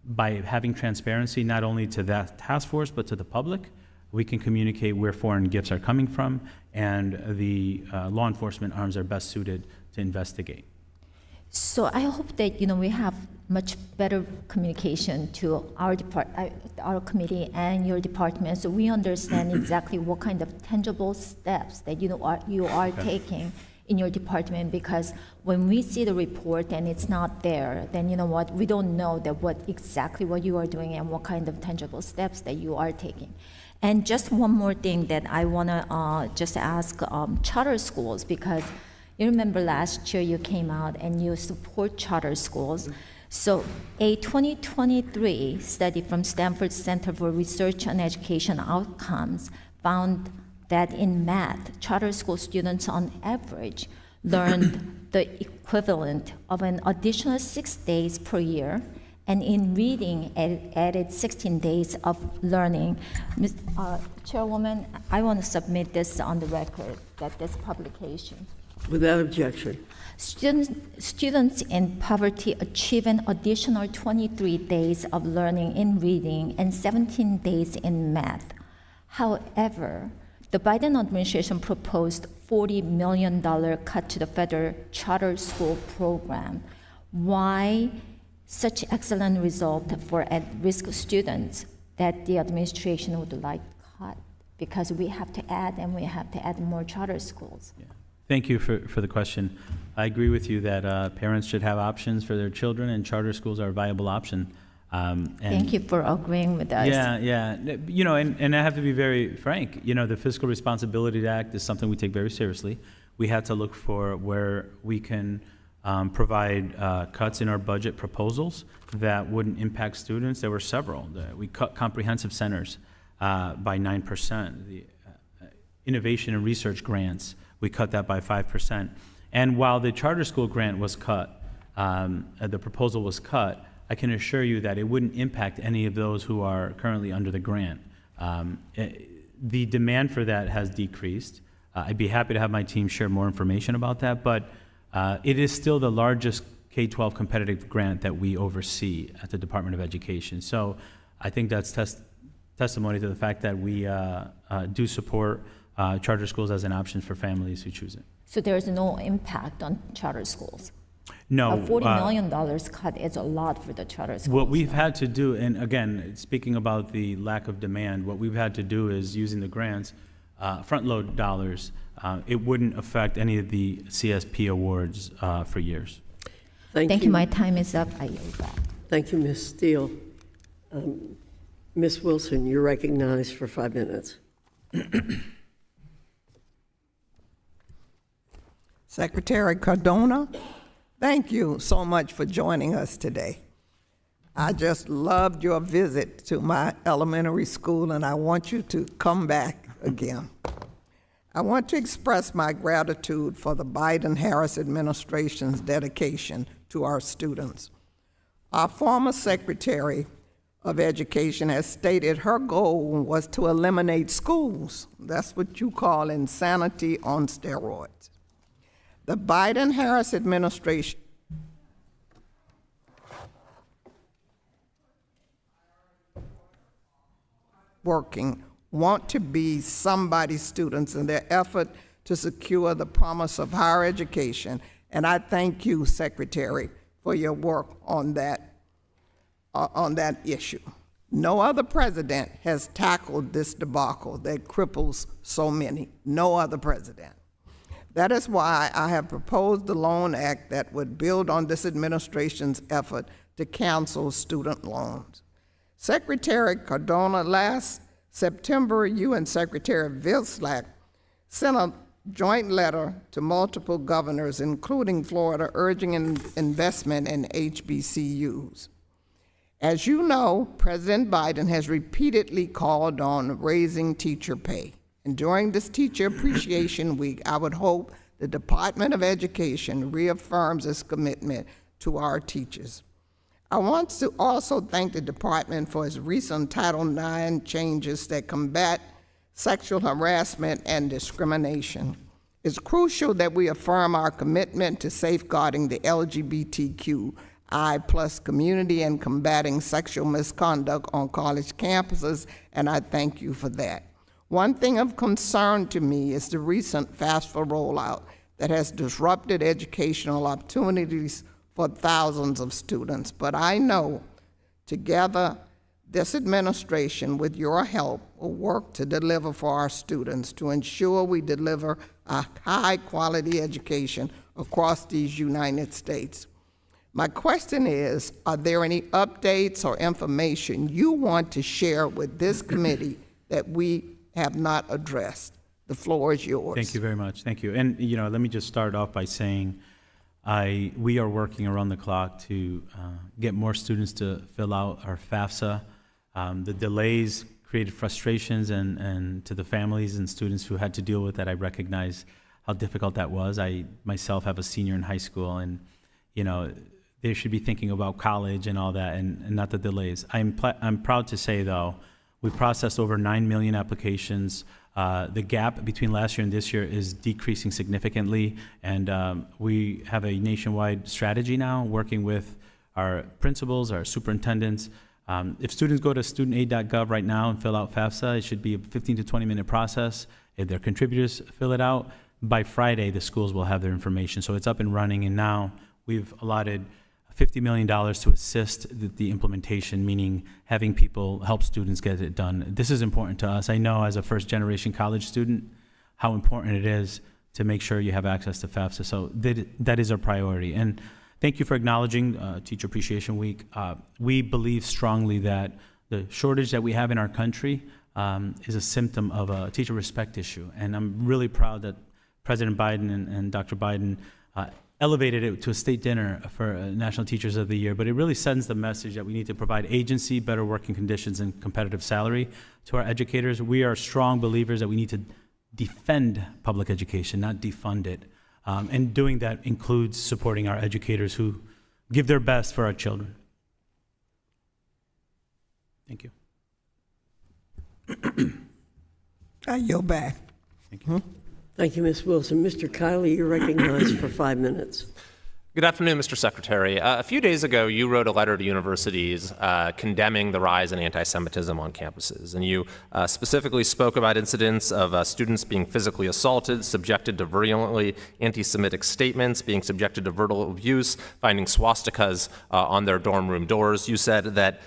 by having transparency not only to that task force but to the public, we can communicate where foreign gifts are coming from, and the law enforcement arms are best suited to investigate. So I hope that, you know, we have much better communication to our committee and your department, so we understand exactly what kind of tangible steps that you are taking in your department. Because when we see the report and it's not there, then you know what, we don't know that what you are doing and what kind of tangible steps that you are taking. And just one more thing that I want to just ask charter schools, because you remember last year you came out and you support charter schools. So a 2023 study from Stanford Center for Research on Education Outcomes found that in math, charter school students on average learned the equivalent of an additional 6 days per year, and in reading added 16 days of learning. Chairwoman, I want to submit this on the record, that this publication Without objection. Students in poverty achieve an additional 23 days of learning in reading and 17 days in math. However, the Biden administration proposed $40 million cut to the federal charter school program. Why such excellent result for at-risk students that the administration would like cut? Because we have to add, and we have to add more charter schools. Yeah. Thank you for the question. I agree with you that parents should have options for their children, and charter schools are a viable option. Thank you for agreeing with us. Yeah. You know, and I have to be very frank. You know, the Fiscal Responsibility Act is something we take very seriously. We had to look for where we can provide cuts in our budget proposals that wouldn't impact students. There were several. We cut comprehensive centers by 9%. The innovation and research grants, we cut that by 5%. And while the charter school grant was cut, the proposal was cut, I can assure you that it wouldn't impact any of those who are currently under the grant. The demand for that has decreased. I'd be happy to have my team share more information about that, but it is still the largest K-12 competitive grant that we oversee at the Department of Education. So I think that's testimony to the fact that we do support charter schools as an option for families who choose it. So there's no impact on charter schools? No. A $40 million cut is a lot for the charter schools. What we've had to do, and again, speaking about the lack of demand, what we've had to do is using the grants, front load dollars. It wouldn't affect any of the CSP awards for years. Thank you. My time is up. I yield back. Thank you, Ms. Steele. Ms. Wilson, you're recognized for 5 minutes. Secretary Cardona, thank you so much for joining us today. I just loved your visit to my elementary school, and I want you to come back again. I want to express my gratitude for the Biden-Harris administration's dedication to our students. Our former Secretary of Education has stated her goal was to eliminate schools. That's what you call insanity on steroids. The Biden-Harris administration want to be somebody's students in their effort to secure the promise of higher education. And I thank you, Secretary, for your work on that issue. No other president has tackled this debacle that cripples so many. No other president. That is why I have proposed the Loan Act that would build on this administration's effort to cancel student loans. Secretary Cardona, last September, you and Secretary Vilsack sent a joint letter to multiple governors, including Florida, urging investment in HBCUs. As you know, President Biden has repeatedly called on raising teacher pay. And during this Teacher Appreciation Week, I would hope the Department of Education reaffirms its commitment to our teachers. I want to also thank the department for its recent Title IX changes that combat sexual harassment and discrimination. It's crucial that we affirm our commitment to safeguarding the LGBTQI+ community and combating sexual misconduct on college campuses, and I thank you for that. One thing of concern to me is the recent FAFSA rollout that has disrupted educational opportunities for thousands of students. But I know together this administration, with your help, will work to deliver for our students to ensure we deliver a high-quality education across these United States. My question is, are there any updates or information you want to share with this committee that we have not addressed? The floor is yours. Thank you very much. Thank you. And let me just start off by saying we are working around the clock to get more students to fill out our FAFSA. The delays created frustrations and to the families and students who had to deal with that. I recognize how difficult that was. I myself have a senior in high school, and they should be thinking about college and all that, and not the delays. I'm proud to say, though, we've processed over 9 million applications The gap between last year and this year is decreasing significantly, and we have a nationwide strategy now working with our principals, our superintendents. If students go to studentaid.gov right now and fill out FAFSA, it should be a 15 to 20-minute process. If their contributors fill it out, by Friday, the schools will have their information. So it's up and running, and now we've allotted $50 million to assist the implementation, meaning having people help students get it done. This is important to us. I know as a first-generation college student how important it is to make sure you have access to FAFSA. So that is our priority. And thank you for acknowledging Teacher Appreciation Week. We believe strongly that the shortage that we have in our country is a symptom of a teacher respect issue. And I'm really proud that President Biden and Dr. Biden elevated it to a state dinner for National Teachers of the Year, but it really sends the message that we need to provide agency, better working conditions, and competitive salary to our educators. We are strong believers that we need to defend public education, not defund it. And doing that includes supporting our educators who give their best for our children. Thank you. I yield back. Thank you. Thank you, Ms. Wilson. Mr. Kiley, you're recognized for 5 minutes. Good afternoon, Mr. Secretary. A few days ago, you wrote a letter to universities condemning the rise in anti-Semitism on campuses, and you specifically spoke about incidents of students being physically assaulted, subjected to virulently anti-Semitic statements, being subjected to verbal abuse, finding swastikas on their dorm room doors. You said that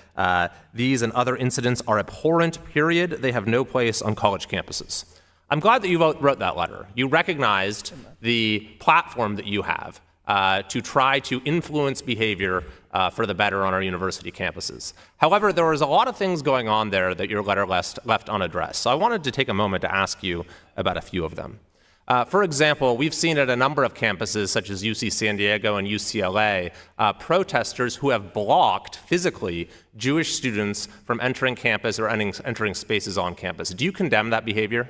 these and other incidents are abhorrent, period. They have no place on college campuses. I'm glad that you wrote that letter. You recognized the platform that you have to try to influence behavior for the better on our university campuses. However, there was a lot of things going on there that your letter left unaddressed. So I wanted to take a moment to ask you about a few of them. For example, we've seen at a number of campuses, such as UC San Diego and UCLA, protesters who have blocked physically Jewish students from entering campus or entering spaces on campus. Do you condemn that behavior?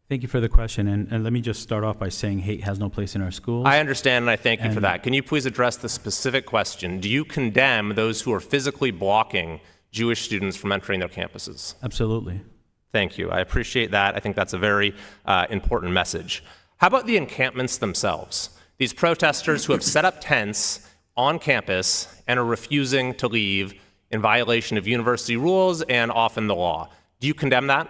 Thank you for the question, and let me just start off by saying hate has no place in our schools. I understand, and I thank you for that. Can you please address the specific question? Do you condemn those who are physically blocking Jewish students from entering their campuses? Absolutely. Thank you. I appreciate that. I think that's a very important message. How about the encampments themselves? These protesters who have set up tents on campus and are refusing to leave in violation of university rules and often the law. Do you condemn that?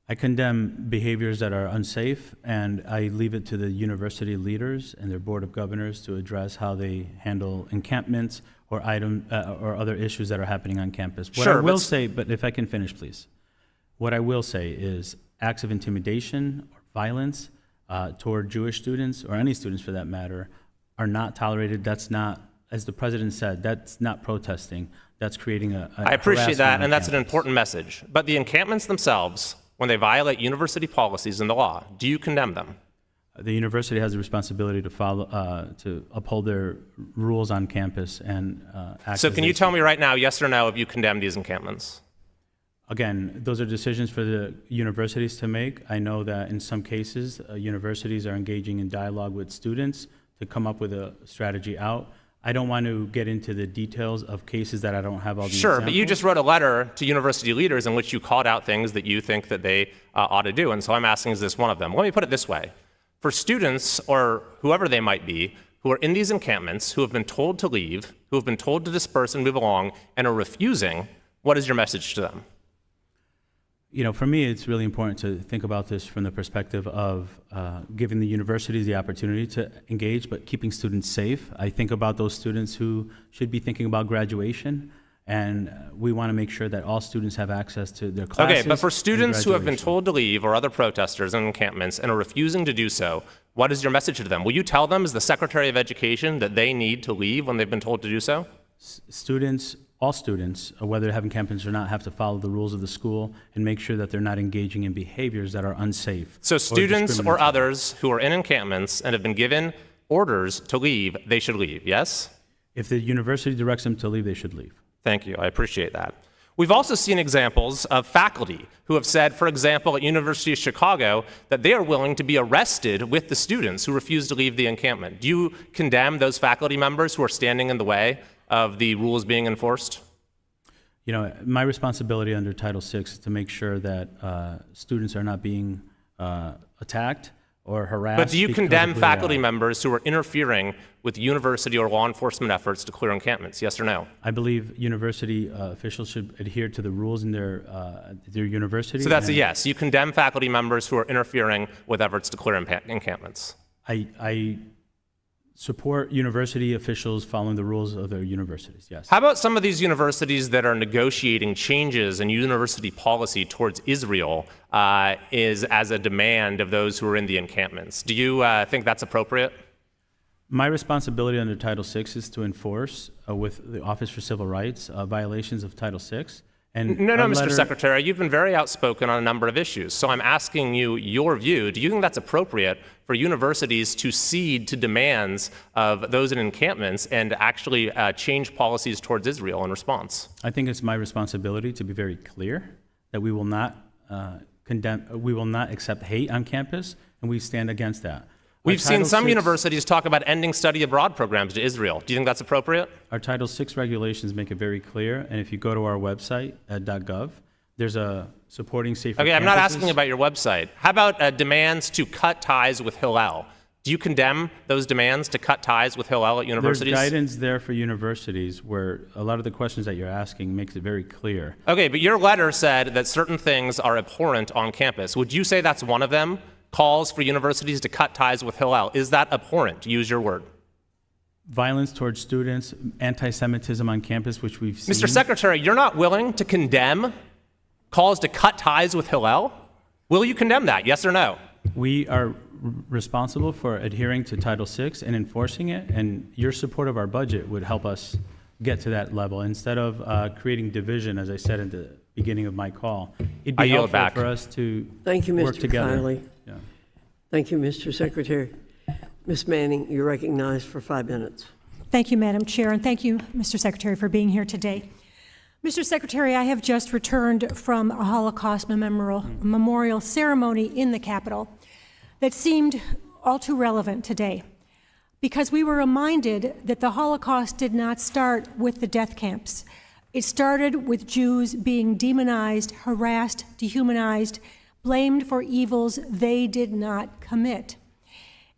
I condemn behaviors that are unsafe, and I leave it to the university leaders and their board of governors to address how they handle encampments or or other issues that are happening on campus. What I will say, but if I can finish, please. What I will say is acts of intimidation or violence toward Jewish students, or any students for that matter, are not tolerated. That's not, as the president said, that's not protesting. That's creating a I appreciate that, and that's an important message. But the encampments themselves, when they violate university policies and the law, do you condemn them? The university has a responsibility to follow, to uphold their rules on campus and act. So can you tell me right now, yes or no, if you condemn these encampments? Again, those are decisions for the universities to make. I know that in some cases, universities are engaging in dialogue with students to come up with a strategy out. I don't want to get into the details of cases that I don't have all the Sure, examples. but you just wrote a letter to university leaders in which you called out things that you think that they ought to do, and so I'm asking, is this one of them? Let me put it this way. For students, or whoever they might be, who are in these encampments, who have been told to leave, who have been told to disperse and move along, and are refusing, what is your message to them? You know, for me, it's really important to think about this from the perspective of giving the universities the opportunity to engage, but keeping students safe. I think about those students who should be thinking about graduation, and we want to make sure that all students have access to their classes. Okay, but for students who have been told to leave, or other protesters in encampments, and are refusing to do so, what is your message to them? Will you tell them, as the Secretary of Education, that they need to leave when they've been told to do so? Students, all students, whether they have encampments or not, have to follow the rules of the school and make sure that they're not engaging in behaviors that are unsafe. So students or others who are in encampments and have been given orders to leave, they should leave, yes? If the university directs them to leave, they should leave. Thank you, I appreciate that. We've also seen examples of faculty who have said, for example, at University of Chicago, that they are willing to be arrested with the students who refuse to leave the encampment. Do you condemn those faculty members who are standing in the way of the rules being enforced? You know, my responsibility under Title VI is to make sure that students are not being attacked or harassed. But do you because of condemn who they faculty are. members who are interfering with university or law enforcement efforts to clear encampments? Yes or no? I believe university officials should adhere to the rules in their university. So that's a and yes. You condemn faculty members who are interfering with efforts to clear encampments. I support university officials following the rules of their universities, yes. How about some of these universities that are negotiating changes in university policy towards Israel is as a demand of those who are in the encampments? Do you think that's appropriate? My responsibility under Title VI is to enforce with the Office for Civil Rights violations of Title VI. And No, our Mr. letter- Secretary, you've been very outspoken on a number of issues. So I'm asking you your view. Do you think that's appropriate for universities to cede to demands of those in encampments and actually change policies towards Israel in response? I think it's my responsibility to be very clear that we will not we will not accept hate on campus, and we stand against that. We've seen Title some VI universities talk about ending study abroad programs to Israel. Do you think that's appropriate? Our Title VI regulations make it very clear, and if you go to our website at .gov, there's a supporting safer Okay, I'm not campuses. asking about your website. How about demands to cut ties with Hillel? Do you condemn those demands to cut ties with Hillel at universities? There's guidance there for universities where a lot of the questions that you're asking makes it very clear. Okay, but your letter said that certain things are abhorrent on campus. Would you say that's one of them? Calls for universities to cut ties with Hillel. Is that abhorrent? Use your word. Violence towards students, anti-Semitism on campus, which we've seen. Mr. Secretary, you're not willing to condemn calls to cut ties with Hillel? Will you condemn that, yes or no? We are responsible for adhering to Title VI and enforcing it, and your support of our budget would help us get to that level. Instead of creating division, as I said at the beginning of my call, it'd I be yield helpful back. for us to Thank you, work Mr. together. Kiley. Yeah. Thank you, Mr. Secretary. Ms. Manning, you're recognized for 5 minutes. Thank you, Madam Chair, and thank you, Mr. Secretary, for being here today. Mr. Secretary, I have just returned from a Holocaust memorial ceremony in the Capitol that seemed all too relevant today, because we were reminded that the Holocaust did not start with the death camps. It started with Jews being demonized, harassed, dehumanized, blamed for evils they did not commit.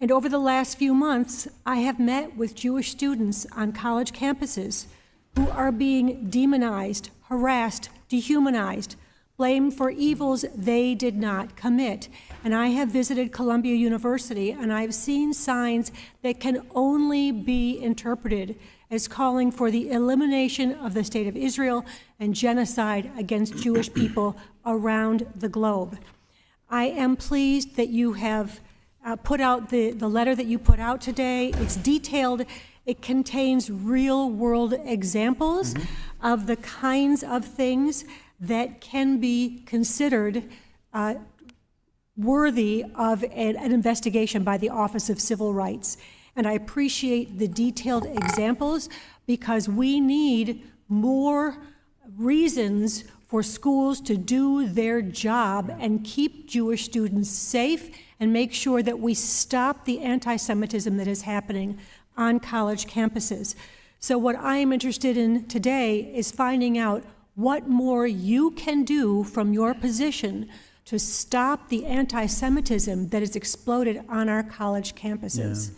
And over the last few months, I have met with Jewish students on college campuses who are being demonized, harassed, dehumanized, blamed for evils they did not commit. And I have visited Columbia University, and I've seen signs that can only be interpreted as calling for the elimination of the State of Israel and genocide against Jewish people around the globe. I am pleased that you have put out the letter that you put out today. It's detailed. It contains real-world examples of the kinds of things that can be considered worthy of an investigation by the Office of Civil Rights. And I appreciate the detailed examples because we need more reasons for schools to do their job and keep Jewish students safe and make sure that we stop the anti-Semitism that is happening on college campuses. So what I am interested in today is finding out what more you can do from your position to stop the anti-Semitism that has exploded on our college campuses.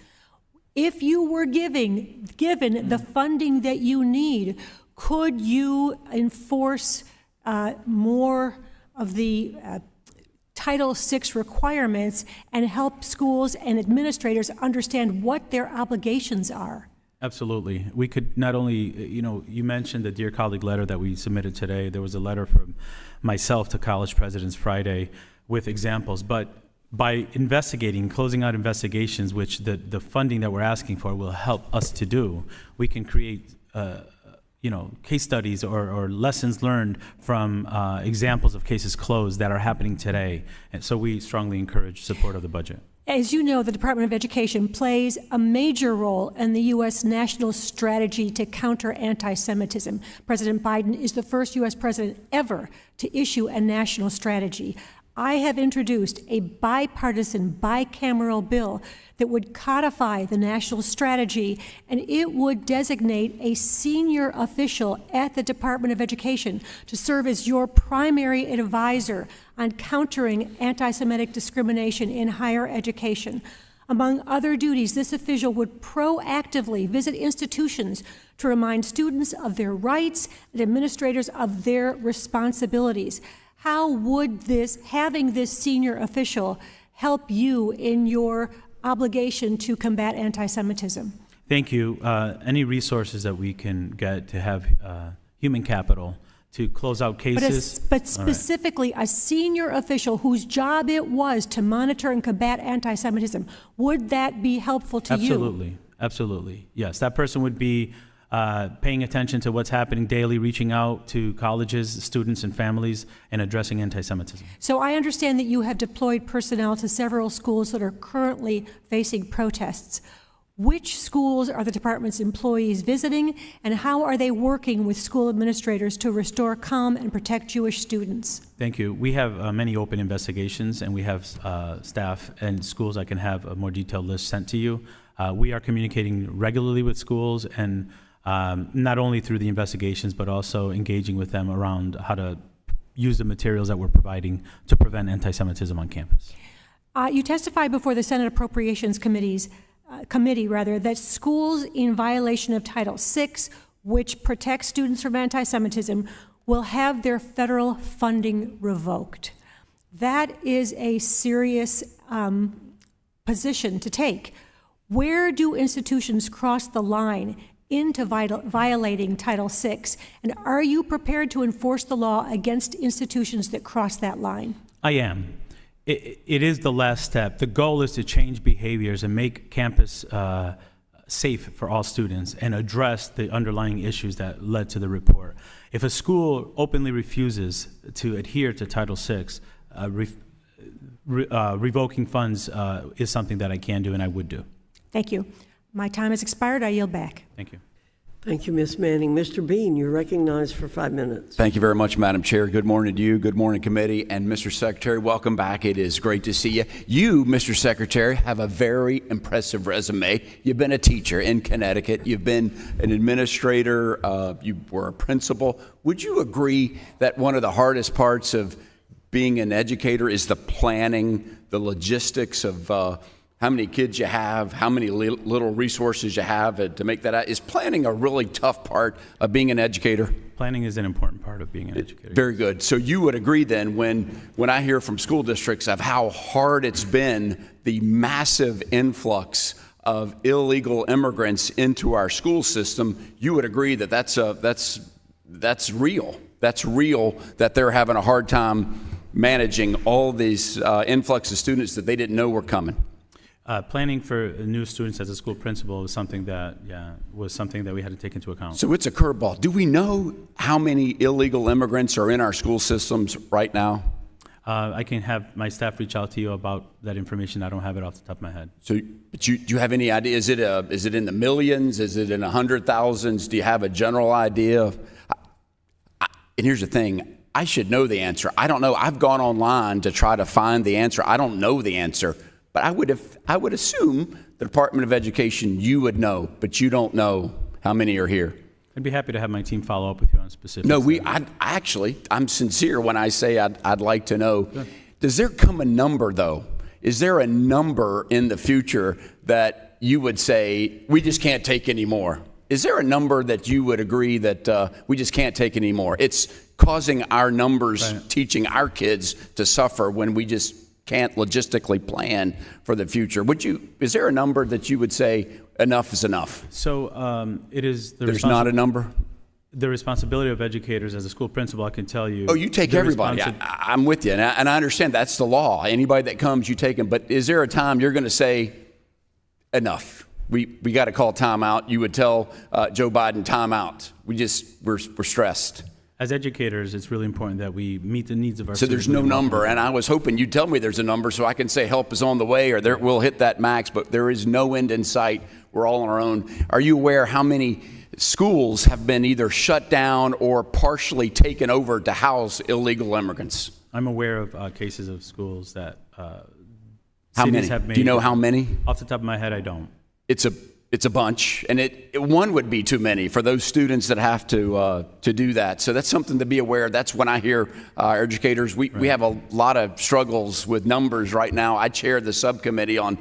Yeah. If you were given the funding that you need, could you enforce more of the Title VI requirements and help schools and administrators understand what their obligations are? Absolutely. We could not only, you mentioned the Dear Colleague letter that we submitted today. There was a letter from myself to college presidents Friday with examples, but by investigating, closing out investigations, which the funding that we're asking for will help us to do, we can create case studies or lessons learned from examples of cases closed that are happening today. And so we strongly encourage support of the budget. As you know, the Department of Education plays a major role in the U.S. national strategy to counter anti-Semitism. President Biden is the first U.S. president ever to issue a national strategy. I have introduced a bipartisan, bicameral bill that would codify the national strategy, and it would designate a senior official at the Department of Education to serve as your primary advisor on countering anti-Semitic discrimination in higher education. Among other duties, this official would proactively visit institutions to remind students of their rights and administrators of their responsibilities. How would having this senior official help you in your obligation to combat anti-Semitism? Thank you. Any resources that we can get to have human capital to close out cases. But specifically, a senior official whose job it was to monitor and combat anti-Semitism, would that be helpful to you? Absolutely. Absolutely. Yes, that person would be paying attention to what's happening daily, reaching out to colleges, students, and families, and addressing anti-Semitism. So I understand that you have deployed personnel to several schools that are currently facing protests. Which schools are the department's employees visiting, and how are they working with school administrators to restore calm and protect Jewish students? Thank you. We have many open investigations, and we have staff and schools that can have a more detailed list sent to you. We are communicating regularly with schools, and not only through the investigations, but also engaging with them around how to use the materials that we're providing to prevent anti-Semitism on campus. You testified before the Senate Appropriations Committee that schools in violation of Title VI, which protects students from anti-Semitism, will have their federal funding revoked. That is a serious position to take. Where do institutions cross the line into violating Title VI, and are you prepared to enforce the law against institutions that cross that line? I am. It is the last step. The goal is to change behaviors and make campus safe for all students and address the underlying issues that led to the report. If a school openly refuses to adhere to Title VI, revoking funds is something that I can do and I would do. Thank you. My time has expired. I yield back. Thank you. Thank you, Ms. Manning. Mr. Bean, you're recognized for 5 minutes. Thank you very much, Madam Chair. Good morning to you. Good morning, committee. And Mr. Secretary, welcome back. It is great to see you. You, Mr. Secretary, have a very impressive resume. You've been a teacher in Connecticut. You've been an administrator. You were a principal. Would you agree that one of the hardest parts of being an educator is the planning, the logistics of how many kids you have, how many little resources you have to make that out? Is planning a really tough part of being an educator? Planning is an important part of being an educator. Very good. So you would agree then when I hear from school districts of how hard it's been, the massive influx of illegal immigrants into our school system, you would agree that that's real. That's real, that they're having a hard time managing all these influx of students that they didn't know were coming. Planning for new students as a school principal was something that, we had to take into account. So it's a curveball. Do we know how many illegal immigrants are in our school systems right now? I can have my staff reach out to you about that information. I don't have it off the top of my head. So, but do you have any idea? Is it in the millions? Is it in 100,000s? Do you have a general idea? And here's the thing. I should know the answer. I don't know. I've gone online to try to find the answer. I don't know the answer. But I would assume the Department of Education, you would know, but you don't know how many are here. I'd be happy to have my team follow up with you on specifics. No, I'm sincere when I say I'd like to know. Good. Does there come a number, though? Is there a number in the future that you would say, we just can't take any more? Is there a number that you would agree that we just can't take any more? It's causing our numbers, right, teaching our kids to suffer when we just can't logistically plan for the future. Is there a number that you would say enough is enough? So it is. There's not a number? The responsibility of educators as a school principal, I can tell you. Oh, you take everybody. I'm with you. And I understand that's the law. Anybody that comes, you take them. But is there a time you're going to say enough? We got to call time out. You would tell Joe Biden time out. We're stressed. As educators, it's really important that we meet the needs of our students. So there's no number, and I was hoping you'd tell me there's a number so I can say help is on the way or we'll hit that max, but there is no end in sight. We're all on our own. Are you aware how many schools have been either shut down or partially taken over to house illegal immigrants? I'm aware of cases of schools that How cities many? have made. Do you know how many? Off the top of my head, I don't. It's a bunch, and one would be too many for those students that have to do that. So that's something to be aware of. That's when I hear educators. We have a lot of struggles with numbers right now. I chair the subcommittee on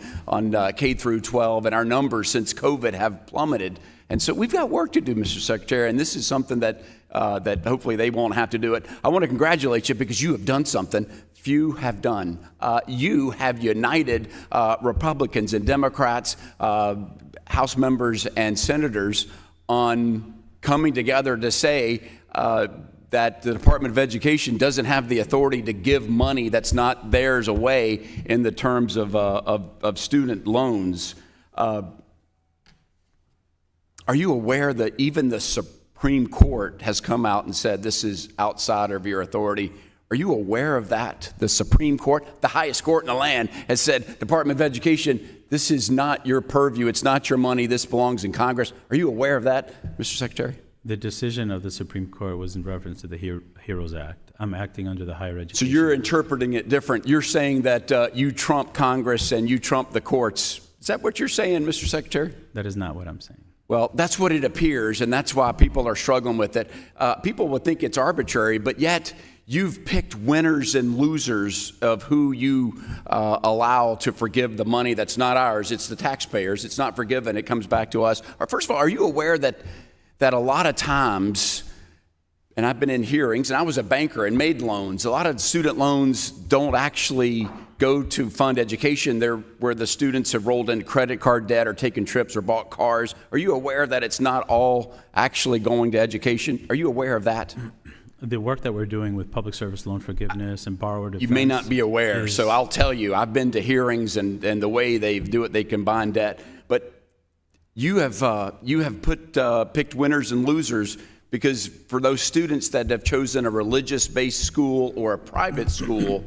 K through 12, and our numbers since COVID have plummeted. And so we've got work to do, Mr. Secretary, and this is something that hopefully they won't have to do it. I want to congratulate you because you have done something few have done. You have united Republicans and Democrats, House members and senators on coming together to say that the Department of Education doesn't have the authority to give money that's not theirs away in the terms of student loans. Are you aware that even the Supreme Court has come out and said this is outside of your authority? Are you aware of that? The Supreme Court, the highest court in the land, has said, Department of Education, this is not your purview. It's not your money. This belongs in Congress. Are you aware of that, Mr. Secretary? The decision of the Supreme Court was in reference to the HEROES Act. I'm acting under the Higher Education. So you're interpreting it different. You're saying that you trump Congress and you trump the courts. Is that what you're saying, Mr. Secretary? That is not what I'm saying. Well, that's what it appears, and that's why people are struggling with it. People would think it's arbitrary, but yet you've picked winners and losers of who you allow to forgive the money that's not ours. It's the taxpayers. It's not forgiven. It comes back to us. First of all, are you aware that a lot of times, and I've been in hearings, and I was a banker and made loans, a lot of student loans don't actually go to fund education. They're where the students have rolled in credit card debt or taken trips or bought cars. Are you aware that it's not all actually going to education? Are you aware of that? The work that we're doing with public service loan forgiveness and borrower defense. You may not be aware, so I'll tell you. I've been to hearings and the way they do it, they combine debt. But you have picked winners and losers because for those students that have chosen a religious-based school or a private school,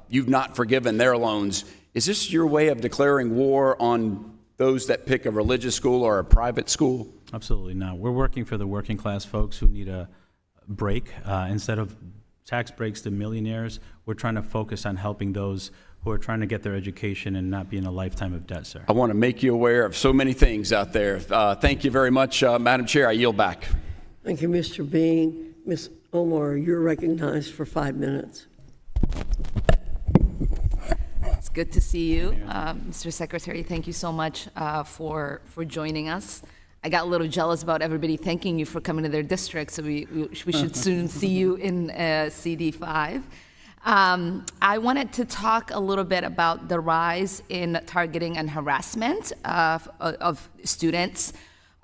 you've not forgiven their loans. Is this your way of declaring war on those that pick a religious school or a private school? Absolutely not. We're working for the working class folks who need a break. Instead of tax breaks to millionaires, we're trying to focus on helping those who are trying to get their education and not be in a lifetime of debt, sir. I want to make you aware of so many things out there. Thank you very much, Madam Chair. I yield back. Thank you, Mr. Bean. Ms. Omar, you're recognized for 5 minutes. It's good to see you, Mr. Secretary. Thank you so much for joining us. I got a little jealous about everybody thanking you for coming to their district, so we should soon see you in CD5. I wanted to talk a little bit about the rise in targeting and harassment of students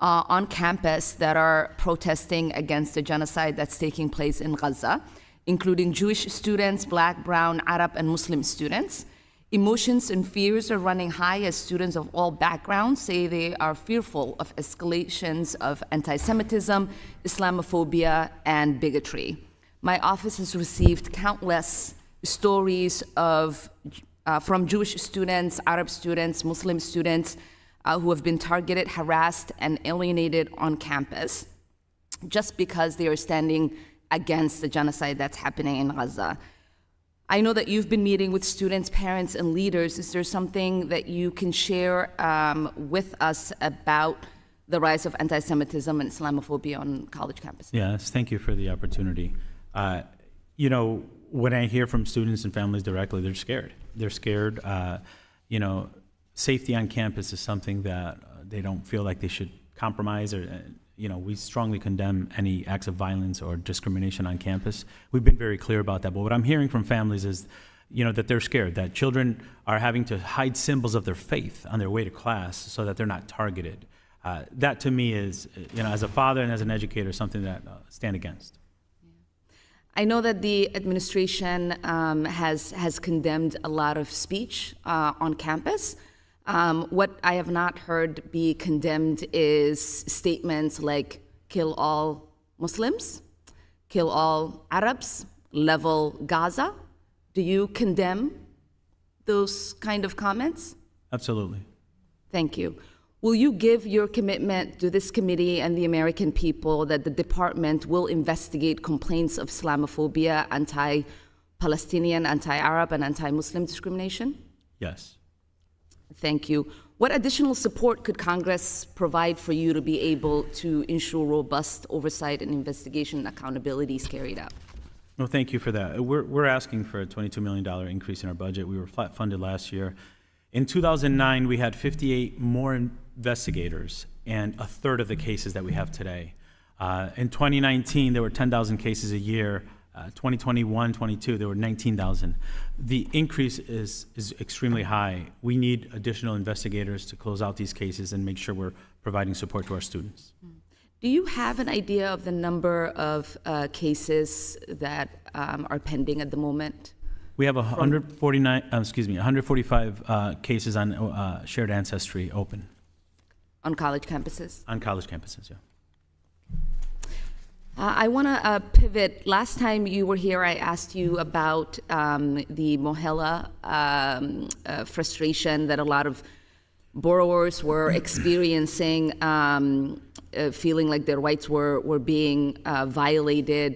on campus that are protesting against the genocide that's taking place in Gaza, including Jewish students, Black, Brown, Arab, and Muslim students. Emotions and fears are running high as students of all backgrounds say they are fearful of escalations of anti-Semitism, Islamophobia, and bigotry. My office has received countless stories from Jewish students, Arab students, Muslim students who have been targeted, harassed, and alienated on campus just because they are standing against the genocide that's happening in Gaza. I know that you've been meeting with students, parents, and leaders. Is there something that you can share with us about the rise of anti-Semitism and Islamophobia on college campuses? Yes, thank you for the opportunity. You know, when I hear from students and families directly, they're scared. They're scared. You know, safety on campus is something that they don't feel like they should compromise or, you know, we strongly condemn any acts of violence or discrimination on campus. We've been very clear about that. But what I'm hearing from families is, you know, that they're scared, that children are having to hide symbols of their faith on their way to class so that they're not targeted. That to me is, you know, as a father and as an educator, something that stand against. I know that the administration has condemned a lot of speech on campus. What I have not heard be condemned is statements like kill all Muslims, kill all Arabs, level Gaza. Do you condemn those kind of comments? Absolutely. Thank you. Will you give your commitment to this committee and the American people that the department will investigate complaints of Islamophobia, Palestinian, anti-Arab, and anti-Muslim discrimination? Yes. Thank you. What additional support could Congress provide for you to be able to ensure robust oversight and investigation and accountability is carried out? Well, thank you for that. We're asking for a $22 million increase in our budget. We were flat funded last year. In 2009, we had 58 more investigators and a third of the cases that we have today. In 2019, there were 10,000 cases a year. 2021, 22, there were 19,000. The increase is extremely high. We need additional investigators to close out these cases and make sure we're providing support to our students. Do you have an idea of the number of cases that are pending at the moment? We have 145 cases on shared ancestry open. On college campuses? On college campuses, yeah. I want to pivot. Last time you were here, I asked you about the Mohela frustration that a lot of borrowers were experiencing, feeling like their rights were being violated.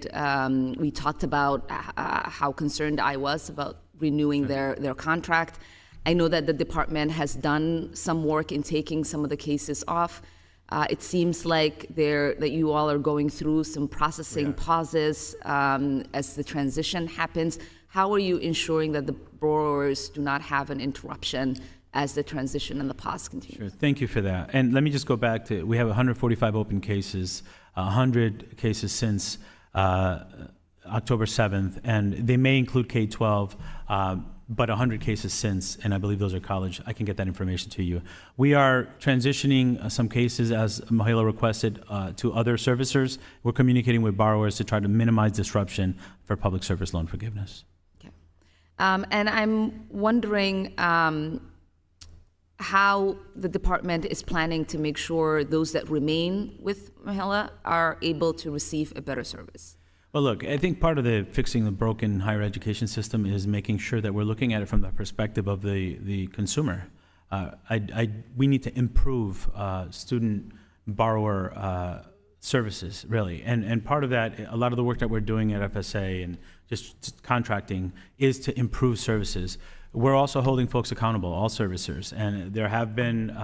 We talked about how concerned I was about renewing their contract. I know that the department has done some work in taking some of the cases off. It seems like that you all are going through some processing pauses as the transition happens. How are you ensuring that the borrowers do not have an interruption as the transition and the pause continue? Sure, thank you for that. And let me just go back to, we have 145 open cases, 100 cases since October 7th, and they may include K-12, but 100 cases since, and I believe those are college. I can get that information to you. We are transitioning some cases, as Mohela requested, to other servicers. We're communicating with borrowers to try to minimize disruption for public service loan forgiveness. Okay. And I'm wondering how the department is planning to make sure those that remain with Mohela are able to receive a better service. Well, look, I think part of fixing the broken higher education system is making sure that we're looking at it from the perspective of the consumer. We need to improve student borrower services, really. And part of that, a lot of the work that we're doing at FSA and just contracting is to improve services. We're also holding folks accountable, all servicers, and there have been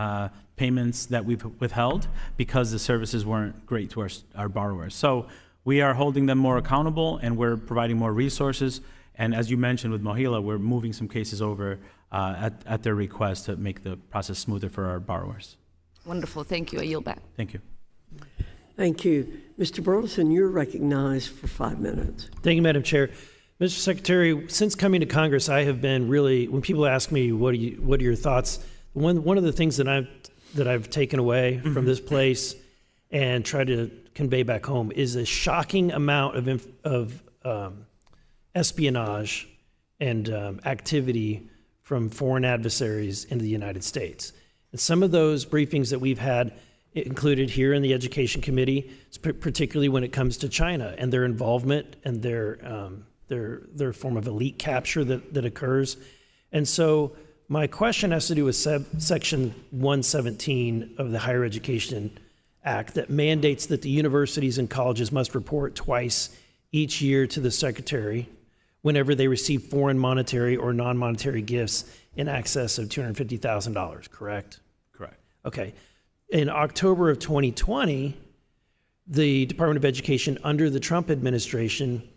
payments that we've withheld because the services weren't great to our borrowers. So we are holding them more accountable, and we're providing more resources. And as you mentioned with Mohela, we're moving some cases over at their request to make the process smoother for our borrowers. Wonderful. Thank you. I yield back. Thank you. Thank you. Mr. Burleson, you're recognized for 5 minutes. Thank you, Madam Chair. Mr. Secretary, since coming to Congress, I have been really, when people ask me what are your thoughts, one of the things that I've taken away from this place and tried to convey back home is a shocking amount of espionage and activity from foreign adversaries into the United States. And some of those briefings that we've had included here in the Education Committee, particularly when it comes to China and their involvement and their form of elite capture that occurs. And so my question has to do with Section 117 of the Higher Education Act that mandates that the universities and colleges must report twice each year to the Secretary whenever they receive foreign monetary or non-monetary gifts in excess of $250,000, correct? Correct. Okay. In October of 2020, the Department of Education under the Trump administration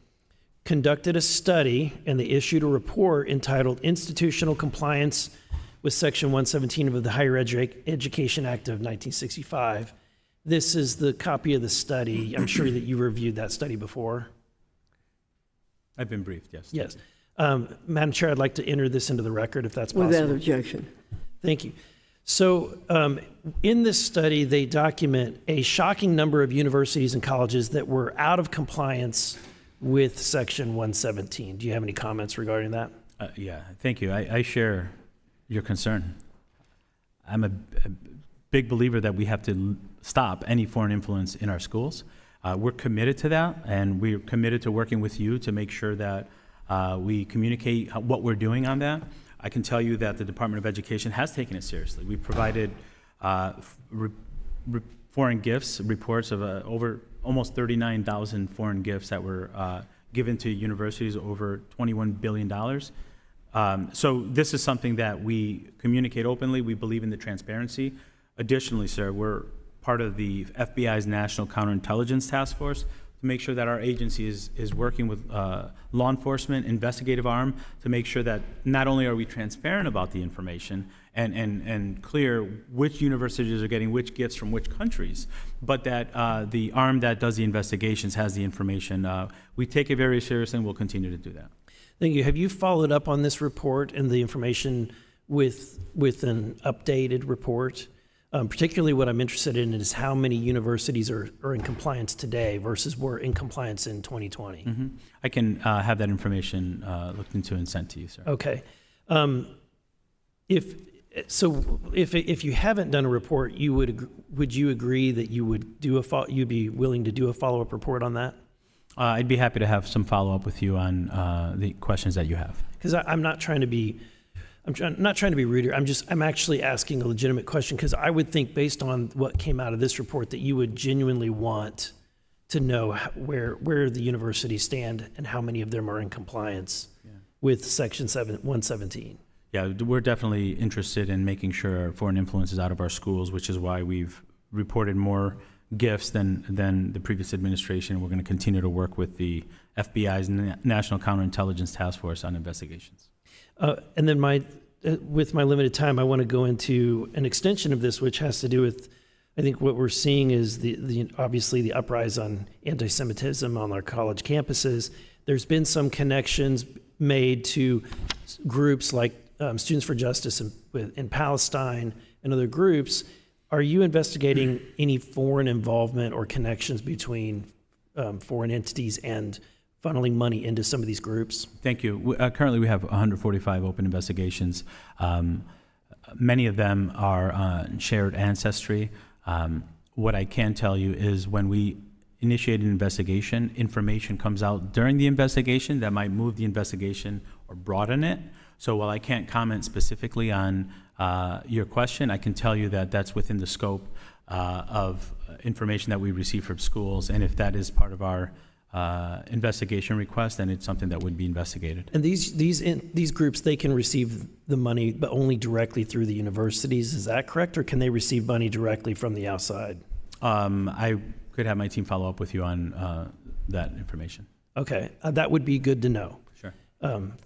conducted a study and they issued a report entitled Institutional Compliance with Section 117 of the Higher Education Act of 1965. This is the copy of the study. I'm sure that you reviewed that study before. I've been briefed, yes. Yes. Madam Chair, I'd like to enter this into the record if that's possible. Without objection. Thank you. So in this study, they document a shocking number of universities and colleges that were out of compliance with Section 117. Do you have any comments regarding that? Yeah, thank you. I share your concern. I'm a big believer that we have to stop any foreign influence in our schools. We're committed to that, and we're committed to working with you to make sure that we communicate what we're doing on that. I can tell you that the Department of Education has taken it seriously. We provided foreign gifts, reports of over almost 39,000 foreign gifts that were given to universities, over $21 billion. So this is something that we communicate openly. We believe in the transparency. Additionally, sir, we're part of the FBI's National Counterintelligence Task Force to make sure that our agency is working with law enforcement, investigative arm, to make sure that not only are we transparent about the information and clear which universities are getting which gifts from which countries, but that the arm that does the investigations has the information. We take it very seriously, and we'll continue to do that. Thank you. Have you followed up on this report and the information with an updated report? Particularly what I'm interested in is how many universities are in compliance today versus were in compliance in 2020. Mm-hmm. I can have that information looked into and sent to you, sir. Okay. If you haven't done a report, would you agree that you'd be willing to do a follow-up report on that? I'd be happy to have some follow-up with you on the questions that you have. Because I'm not trying to be rude here. I'm actually asking a legitimate question, because I would think, based on what came out of this report, that you would genuinely want to know where the universities stand and how many of them are in compliance with Section 117. Yeah, we're definitely interested in making sure foreign influence is out of our schools, which is why we've reported more gifts than the previous administration. We're going to continue to work with the FBI's National Counterintelligence Task Force on investigations. And then with my limited time, I want to go into an extension of this, which has to do with, I think what we're seeing is obviously the uprise on anti-Semitism on our college campuses. There's been some connections made to groups like Students for Justice in Palestine and other groups. Are you investigating any foreign involvement or connections between foreign entities and funneling money into some of these groups? Thank you. Currently, we have 145 open investigations. Many of them are shared ancestry. What I can tell you is when we initiate an investigation, information comes out during the investigation that might move the investigation or broaden it. So while I can't comment specifically on your question, I can tell you that that's within the scope of information that we receive from schools, and if that is part of our investigation request, then it's something that would be investigated. And these groups, they can receive the money, but only directly through the universities. Is that correct, or can they receive money directly from the outside? I could have my team follow up with you on that information. Okay, that would be good to know. Sure.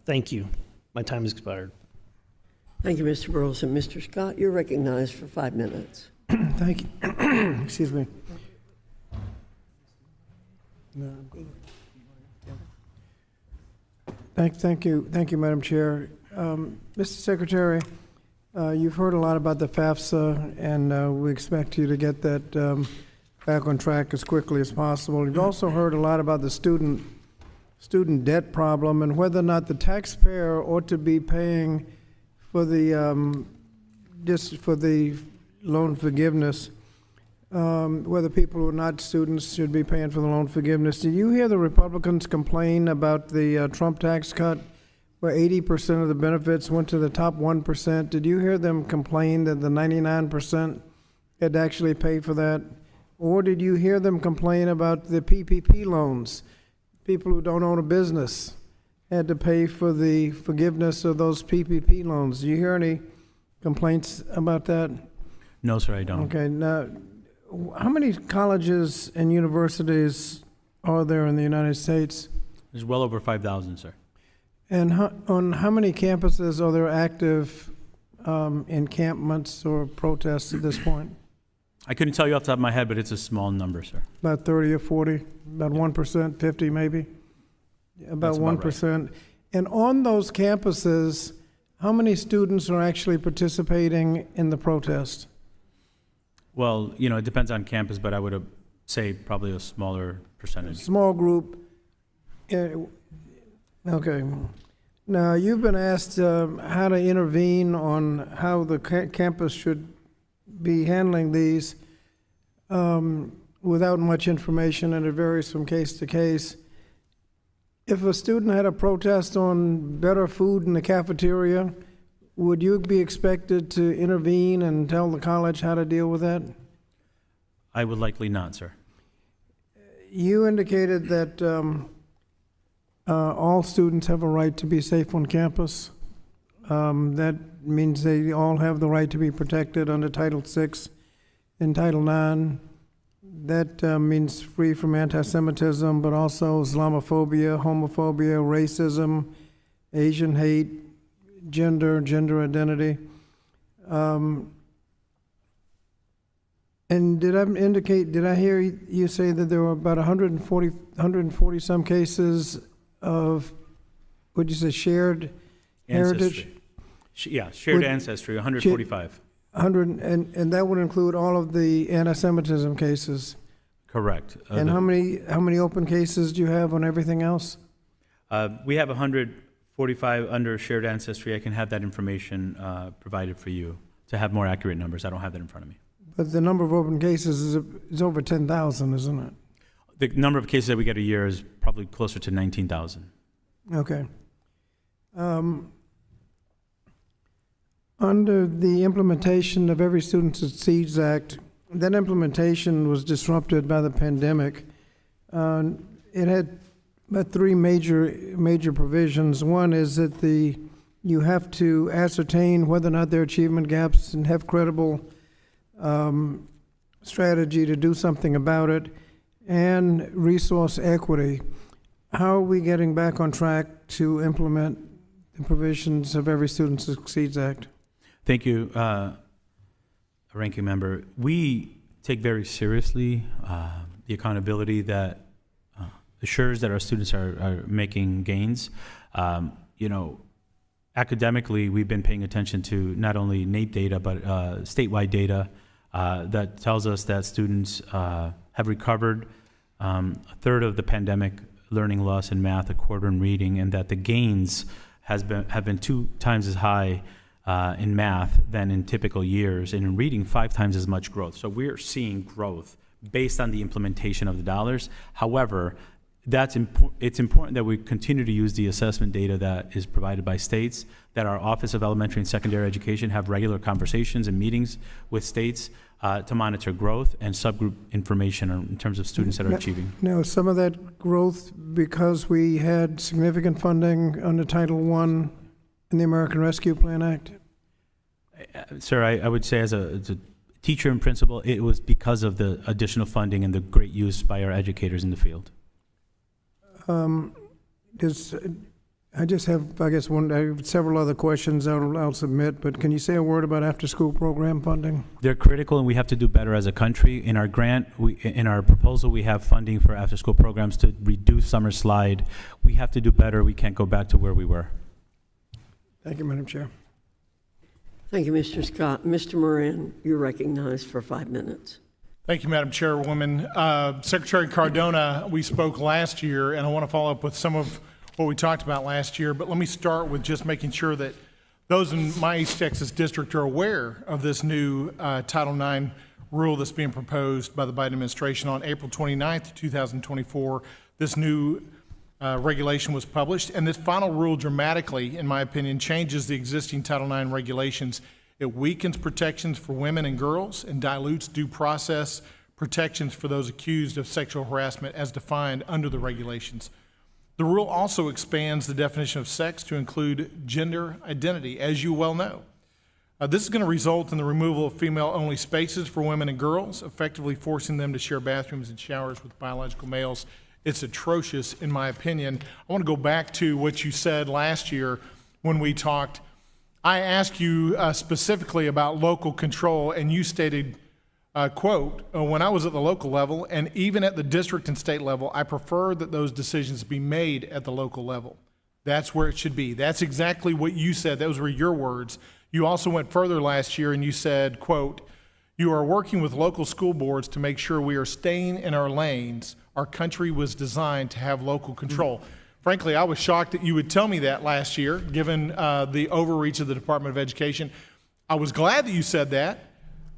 Thank you. My time has expired. Thank you, Mr. Burleson. Mr. Scott, you're recognized for 5 minutes. Thank you. Excuse me. No, thank you, Madam Chair. Mr. Secretary, you've heard a lot about the FAFSA, and we expect you to get that back on track as quickly as possible. You've also heard a lot about the student debt problem and whether or not the taxpayer ought to be paying for the loan forgiveness. Whether people who are not students should be paying for the loan forgiveness. Did you hear the Republicans complain about the Trump tax cut, where 80% of the benefits went to the top 1%? Did you hear them complain that the 99% had to actually pay for that? Or did you hear them complain about the PPP loans? People who don't own a business had to pay for the forgiveness of those PPP loans. Do you hear any complaints about that? No, sir, I don't. Okay, now, how many colleges and universities are there in the United States? There's well over 5,000, sir. And on how many campuses are there active encampments or protests at this point? I couldn't tell you off the top of my head, but it's a small number, sir. About 30 or 40? About 1%, 50 maybe? About 1%. Right. And on those campuses, how many students are actually participating in the protest? Well, it depends on campus, but I would say probably a smaller percentage. Small group. Okay. Now, you've been asked how to intervene on how the campus should be handling these without much information, and it varies from case to case. If a student had a protest on better food in the cafeteria, would you be expected to intervene and tell the college how to deal with that? I would likely not, sir. You indicated that all students have a right to be safe on campus. That means they all have the right to be protected under Title VI and Title IX. That means free from anti-Semitism, but also Islamophobia, homophobia, racism, Asian hate, gender identity. And did I hear you say that there were about 140 some cases of, what'd you say, shared heritage? Yeah, shared ancestry, 145. And that would include all of the anti-Semitism cases. Correct. And how many open cases do you have on everything else? We have 145 under shared ancestry. I can have that information provided for you to have more accurate numbers. I don't have that in front of me. But the number of open cases is over 10,000, isn't it? The number of cases that we get a year is probably closer to 19,000. Okay. Under the implementation of Every Student Succeeds Act, that implementation was disrupted by the pandemic. It had about three major provisions. One is that you have to ascertain whether or not there are achievement gaps and have credible strategy to do something about it, and resource equity. How are we getting back on track to implement the provisions of Every Student Succeeds Act? Thank you, Ranking Member. We take very seriously the accountability that assures that our students are making gains. Academically, we've been paying attention to not only NAEP data, but statewide data that tells us that students have recovered a third of the pandemic learning loss in math, a quarter in reading, and that the gains have been 2 times as high in math than in typical years, and in reading 5 times as much growth. So we're seeing growth based on the implementation of the dollars. However, it's important that we continue to use the assessment data that is provided by states, that our Office of Elementary and Secondary Education have regular conversations and meetings with states to monitor growth and subgroup information in terms of students that are achieving. Now, some of that growth because we had significant funding under Title I in the American Rescue Plan Act? Sir, I would say as a teacher and principal, it was because of the additional funding and the great use by our educators in the field. I just have, I guess, I have several other questions I'll submit, but can you say a word about after-school program funding? They're critical, and we have to do better as a country. In our grant, in our proposal, we have funding for after-school programs to reduce summer slide. We have to do better. We can't go back to where we were. Thank you, Madam Chair. Thank you, Mr. Scott. Mr. Moran, you're recognized for 5 minutes. Thank you, Madam Chairwoman. Secretary Cardona, we spoke last year, and I want to follow up with some of what we talked about last year, but let me start with just making sure that those in my East Texas district are aware of this new Title IX rule that's being proposed by the Biden administration. On April 29th, 2024, this new regulation was published, and this final rule dramatically, in my opinion, changes the existing Title IX regulations. It weakens protections for women and girls and dilutes due process protections for those accused of sexual harassment as defined under the regulations. The rule also expands the definition of sex to include gender identity, as you well know. This is going to result in the removal of female-only spaces for women and girls, effectively forcing them to share bathrooms and showers with biological males. It's atrocious, in my opinion. I want to go back to what you said last year when we talked. I asked you specifically about local control, and you stated, quote, when I was at the local level and even at the district and state level, I prefer that those decisions be made at the local level. That's where it should be. That's exactly what you said. Those were your words. You also went further last year and you said, quote, you are working with local school boards to make sure we are staying in our lanes. Our country was designed to have local control. Frankly, I was shocked that you would tell me that last year, given the overreach of the Department of Education. I was glad that you said that.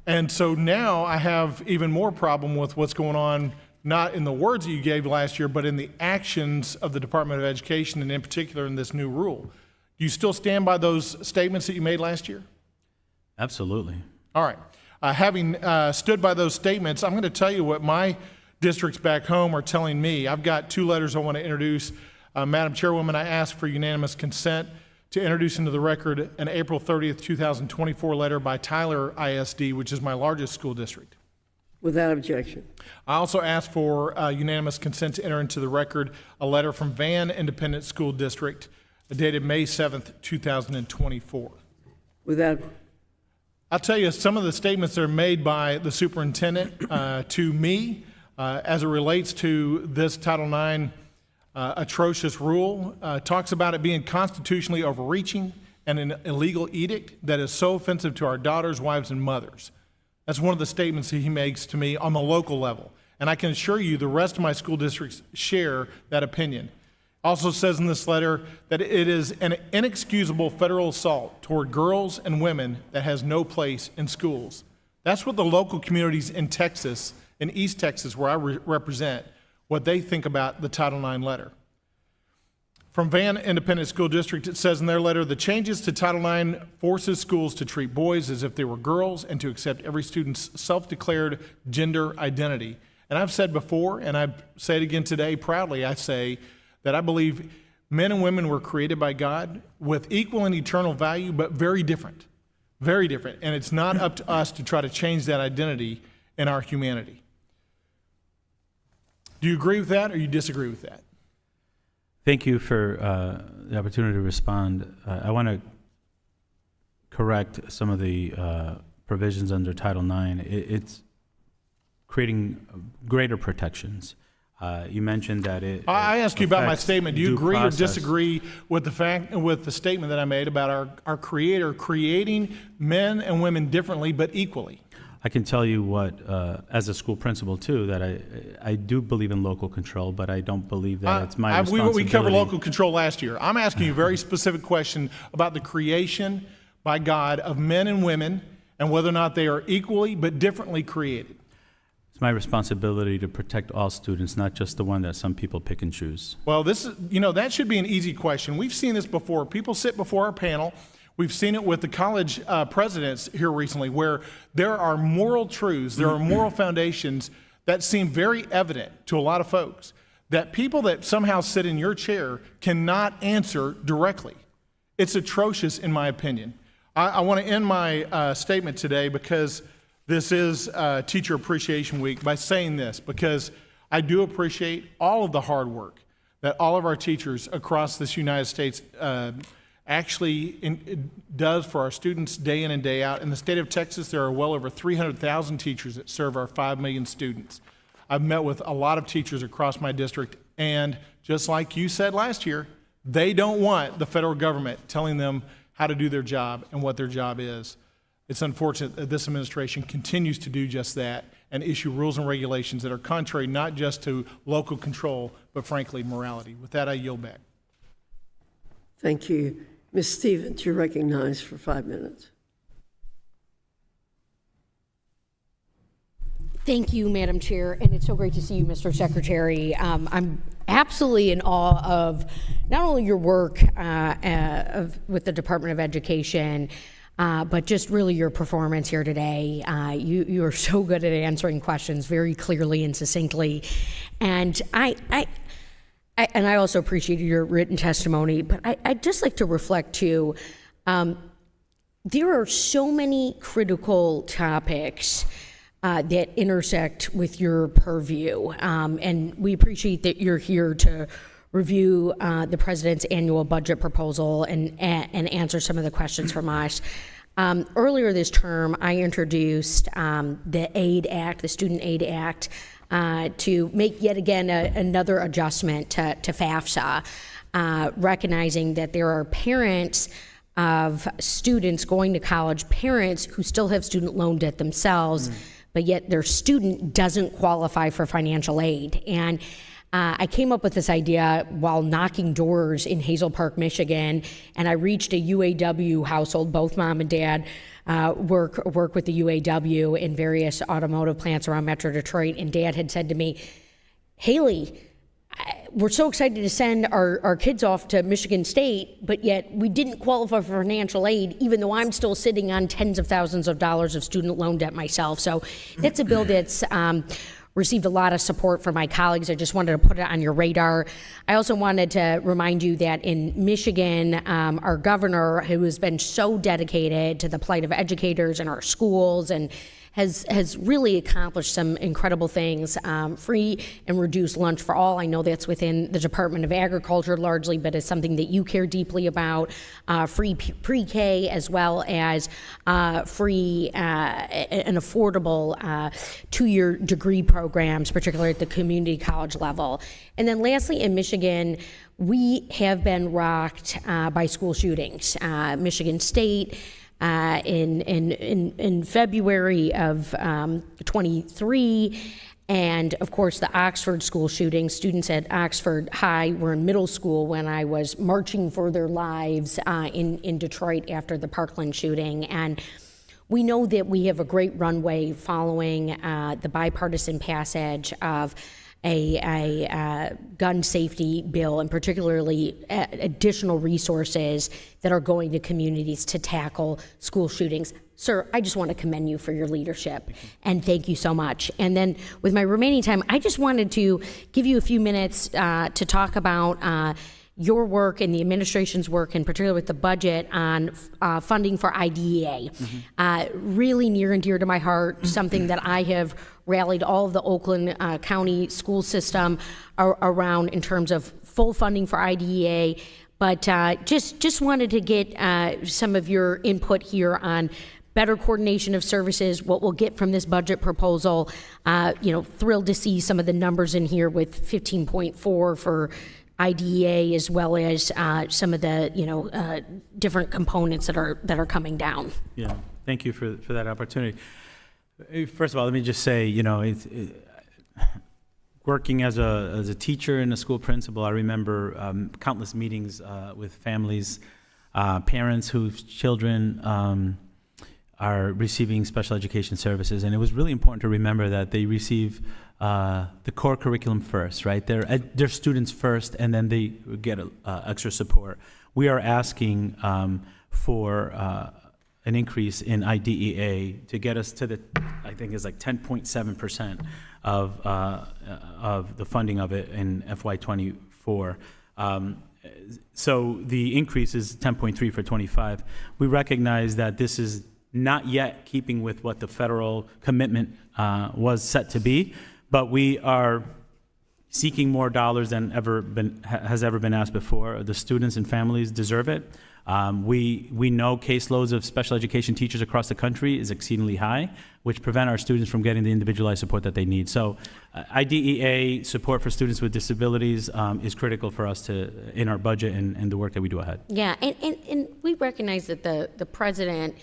And so now I have even more problem with what's going on, not in the words that you gave last year, but in the actions of the Department of Education, and in particular in this new rule. Do you still stand by those statements that you made last year? Absolutely. All right. Having stood by those statements, I'm going to tell you what my districts back home are telling me. I've got 2 letters I want to introduce. Madam Chairwoman, I ask for unanimous consent to introduce into the record an April 30th, 2024 letter by Tyler ISD, which is my largest school district. Without objection. I also ask for unanimous consent to enter into the record a letter from Van Independent School District dated May 7th, 2024. Without. I'll tell you some of the statements that are made by the superintendent to me as it relates to this Title IX atrocious rule. Talks about it being constitutionally overreaching and an illegal edict that is so offensive to our daughters, wives, and mothers. That's one of the statements that he makes to me on the local level. And I can assure you the rest of my school districts share that opinion. Also says in this letter that it is an inexcusable federal assault toward girls and women that has no place in schools. That's what the local communities in Texas, in East Texas, where I represent, what they think about the Title IX letter. From Van Independent School District, it says in their letter, the changes to Title IX forces schools to treat boys as if they were girls and to accept every student's self-declared gender identity. And I've said before, and I say it again today proudly, I say that I believe men and women were created by God with equal and eternal value, but very different. Very different. And it's not up to us to try to change that identity in our humanity. Do you agree with that or you disagree with that? Thank you for the opportunity to respond. I want to correct some of the provisions under Title IX. It's creating greater protections. You mentioned that it. I asked you about my statement. Do you agree process. or disagree with the statement that I made about our Creator creating men and women differently but equally? I can tell you what, as a school principal too, that I do believe in local control, but I don't believe that it's my responsibility. We covered local control last year. I'm asking you a very specific question about the creation by God of men and women and whether or not they are equally but differently created. It's my responsibility to protect all students, not just the one that some people pick and choose. Well, this is, that should be an easy question. We've seen this before. People sit before our panel. We've seen it with the college presidents here recently where there are moral truths, there are moral foundations that seem very evident to a lot of folks that people that somehow sit in your chair cannot answer directly. It's atrocious in my opinion. I want to end my statement today because this is Teacher Appreciation Week by saying this, because I do appreciate all of the hard work that all of our teachers across this United States actually does for our students day in and day out. In the state of Texas, there are well over 300,000 teachers that serve our 5 million students. I've met with a lot of teachers across my district, and just like you said last year, they don't want the federal government telling them how to do their job and what their job is. It's unfortunate that this administration continues to do just that and issue rules and regulations that are contrary not just to local control, but frankly, morality. With that, I yield back. Thank you. Ms. Stevens, you're recognized for 5 minutes. Thank you, Madam Chair, and it's so great to see you, Mr. Secretary. I'm absolutely in awe of not only your work with the Department of Education, but just really your performance here today. You are so good at answering questions very clearly and succinctly, and I also appreciated your written testimony, but I'd just like to reflect too, there are so many critical topics that intersect with your purview, and we appreciate that you're here to review the President's annual budget proposal and answer some of the questions from us. Earlier this term, I introduced the AID Act, the Student Aid Act, to make yet again another adjustment to FAFSA, recognizing that there are parents of students going to college, parents who still have student loan debt themselves, but yet their student doesn't qualify for financial aid. And I came up with this idea while knocking doors in Hazel Park, Michigan, and I reached a UAW household. Both mom and dad work with the UAW in various automotive plants around Metro Detroit, and Dad had said to me, Haley, we're so excited to send our kids off to Michigan State, but yet we didn't qualify for financial aid, even though I'm still sitting on tens of thousands of dollars of student loan debt myself. So it's a bill that's received a lot of support from my colleagues. I just wanted to put it on your radar. I also wanted to remind you that in Michigan, our governor, who has been so dedicated to the plight of educators in our schools and has really accomplished some incredible things. Free and reduced lunch for all. I know that's within the Department of Agriculture largely, but it's something that you care deeply about. Free pre-K, as well as free and affordable two-year degree programs, particularly at the community college level. And then lastly, in Michigan, we have been rocked by school shootings. Michigan State, in February of 23, and of course the Oxford school shooting. Students at Oxford High were in middle school when I was marching for their lives in Detroit after the Parkland shooting. And we know that we have a great runway following the bipartisan passage of a gun safety bill, and particularly additional resources that are going to communities to tackle school shootings. Sir, I just want to commend you for your leadership, and thank you so much. And then with my remaining time, I just wanted to give you a few minutes to talk about your work and the administration's work, in particular with the budget on funding for IDEA. Really near and dear to my heart, something that I have rallied all of the Oakland County school system around in terms of full funding for IDEA. But just wanted to get some of your input here on better coordination of services, what we'll get from this budget proposal. Thrilled to see some of the numbers in here with 15.4 for IDEA, as well as some of the different components that are coming down. Yeah, thank you for that opportunity. First of all, let me just say, working as a teacher and a school principal, I remember countless meetings with families, parents whose children are receiving special education services, and it was really important to remember that they receive the core curriculum first, right? They're students first, and then they get extra support. We are asking for an increase in IDEA to get us to I think it's like 10.7% of the funding of it in FY24. So the increase is 10.3 for 25. We recognize that this is not yet keeping with what the federal commitment was set to be, but we are seeking more dollars than has ever been asked before. The students and families deserve it. We know caseloads of special education teachers across the country is exceedingly high, which prevent our students from getting the individualized support that they need. So IDEA support for students with disabilities is critical for us in our budget and the work that we do ahead. Yeah, and we recognize that the president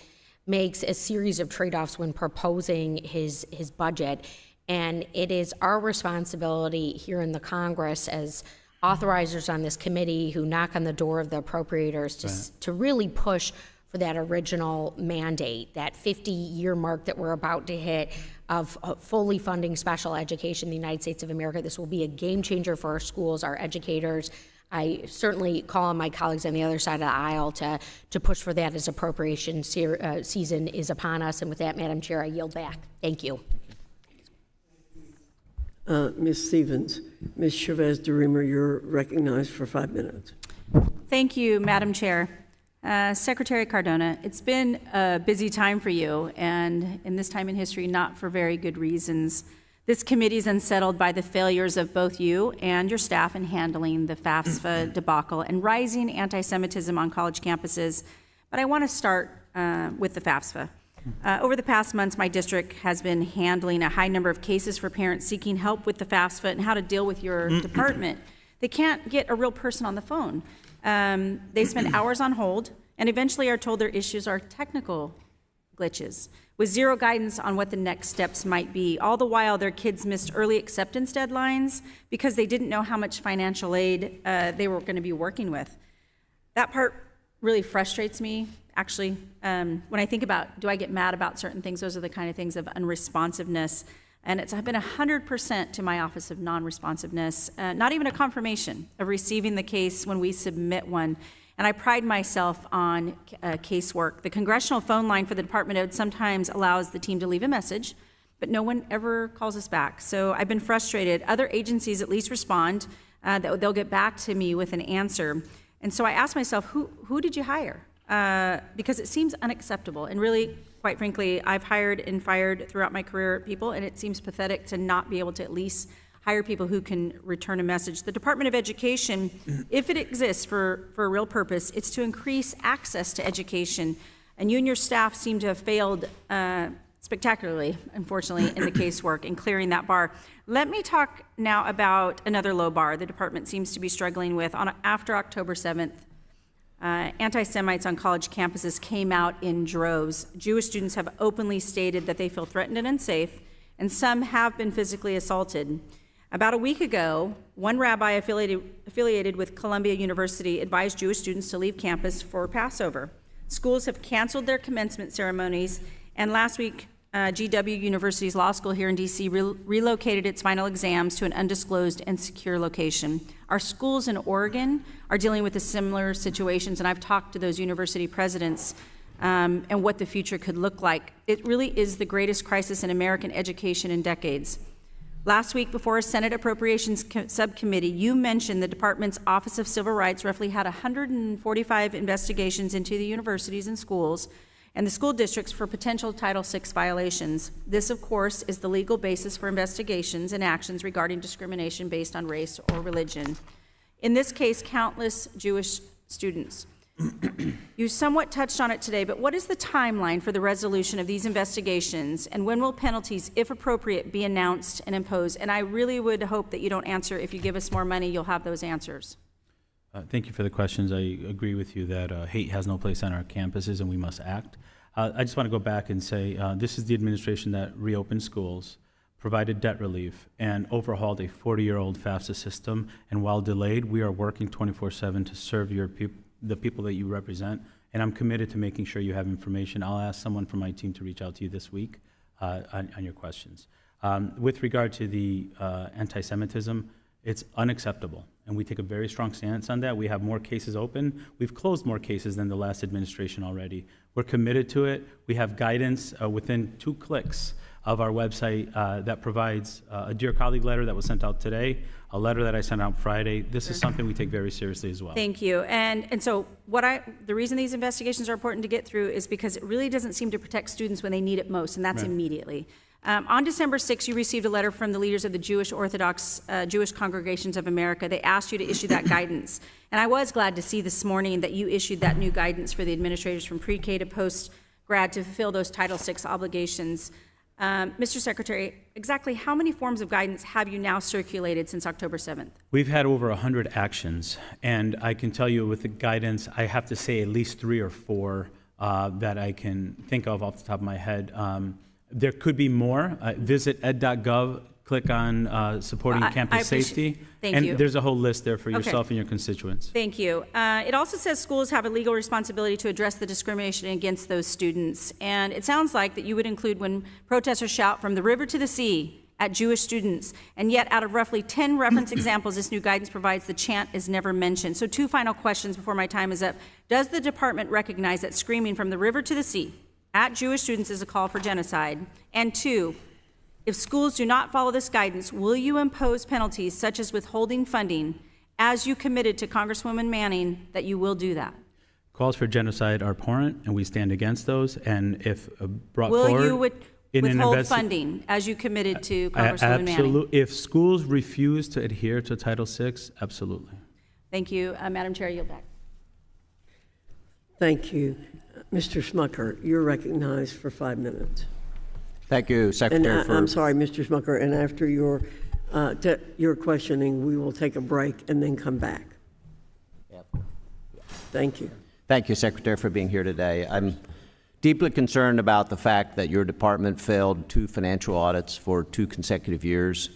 makes a series of trade-offs when proposing his budget, and it is our responsibility here in the Congress as authorizers on this committee who knock on the door of the appropriators to really push for that original mandate, that 50-year mark that we're about to hit of fully funding special education in the United States of America. This will be a game changer for our schools, our educators. I certainly call on my colleagues on the other side of the aisle to push for that as appropriation season is upon us. And with that, Madam Chair, I yield back. Thank you. Ms. Stevens. Ms. Chavez-DeRemer, you're recognized for 5 minutes. Thank you, Madam Chair. Secretary Cardona, it's been a busy time for you, and in this time in history, not for very good reasons. This committee is unsettled by the failures of both you and your staff in handling the FAFSA debacle and rising anti-Semitism on college campuses. But I want to start with the FAFSA. Over the past months, my district has been handling a high number of cases for parents seeking help with the FAFSA and how to deal with your department. They can't get a real person on the phone. They spend hours on hold and eventually are told their issues are technical glitches, with zero guidance on what the next steps might be. All the while, their kids missed early acceptance deadlines because they didn't know how much financial aid they were going to be working with. That part really frustrates me. Actually, when I think about, do I get mad about certain things? Those are the kind of things of unresponsiveness. And it's been 100% to my Office of Non-Responsiveness, not even a confirmation of receiving the case when we submit one. And I pride myself on casework. The congressional phone line for the department sometimes allows the team to leave a message but no one ever calls us back. So I've been frustrated. Other agencies at least respond, that they'll get back to me with an answer. And so I asked myself, who did you hire? Because it seems unacceptable. And really, quite frankly, I've hired and fired throughout my career people, and it seems pathetic to not be able to at least hire people who can return a message. The Department of Education, if it exists for a real purpose, it's to increase access to education. And you and your staff seem to have failed spectacularly, unfortunately, in the casework in clearing that bar. Let me talk now about another low bar the department seems to be struggling with. After October 7th, anti-Semites on college campuses came out in droves. Jewish students have openly stated that they feel threatened and unsafe, and some have been physically assaulted. About a week ago, one rabbi affiliated with Columbia University advised Jewish students to leave campus for Passover. Schools have canceled their commencement ceremonies, and last week, GW University's law school here in DC relocated its final exams to an undisclosed and secure location. Our schools in Oregon are dealing with similar situations, and I've talked to those university presidents and what the future could look like. It really is the greatest crisis in American education in decades. Last week, before a Senate Appropriations Subcommittee, you mentioned the department's Office of Civil Rights roughly had 145 investigations into the universities and schools and the school districts for potential Title VI violations. This, of course, is the legal basis for investigations and actions regarding discrimination based on race or religion. In this case, countless Jewish students. You somewhat touched on it today, but what is the timeline for the resolution of these investigations, and when will penalties, if appropriate, be announced and imposed? And I really would hope that you don't answer, if you give us more money, you'll have those answers. Thank you for the questions. I agree with you that hate has no place on our campuses and we must act. I just want to go back and say this is the administration that reopened schools, provided debt relief, and overhauled a 40-year-old FAFSA system. And while delayed, we are working 24/7 to serve the people that you represent. And I'm committed to making sure you have information. I'll ask someone from my team to reach out to you this week on your questions. With regard to the anti-Semitism, it's unacceptable, and we take a very strong stance on that. We have more cases open. We've closed more cases than the last administration already. We're committed to it. We have guidance within 2 clicks of our website that provides a Dear Colleague letter that was sent out today, a letter that I sent out Friday. This is something we take very seriously as well. Thank you. And so the reason these investigations are important to get through is because it really doesn't seem to protect students when they need it most, and that's immediately. On December 6th, you received a letter from the leaders of the Jewish Orthodox Jewish Congregations of America. They asked you to issue that guidance. And I was glad to see this morning that you issued that new guidance for the administrators from pre-K to post-grad to fulfill those Title VI obligations. Mr. Secretary, exactly how many forms of guidance have you now circulated since October 7th? We've had over 100 actions, and I can tell you with the guidance, I have to say at least 3 or 4 that I can think of off the top of my head. There could be more. Visit ed.gov, click on supporting campus safety. Thank you. And there's a whole list there for yourself and your constituents. Thank you. It also says schools have a legal responsibility to address the discrimination against those students. And it sounds like that you would include when protesters shout from the river to the sea at Jewish students. And yet, out of roughly 10 reference examples this new guidance provides, the chant is never mentioned. So 2 final questions before my time is up. Does the department recognize that screaming from the river to the sea at Jewish students is a call for genocide? And 2, if schools do not follow this guidance, will you impose penalties such as withholding funding, as you committed to Congresswoman Manning that you will do that? Calls for genocide are abhorrent, and we stand against those. And if brought will forward, you withhold funding, as you committed to Congresswoman Manning? If schools refuse to adhere to Title VI, absolutely. Thank you, Madam Chair. I yield back. Thank you. Mr. Smucker, you're recognized for 5 minutes. Thank you, Secretary. And I'm sorry, Mr. Smucker, and after your questioning, we will take a break and then come back. Thank you. Thank you, Secretary, for being here today. I'm deeply concerned about the fact that your department failed 2 financial audits for 2 consecutive years.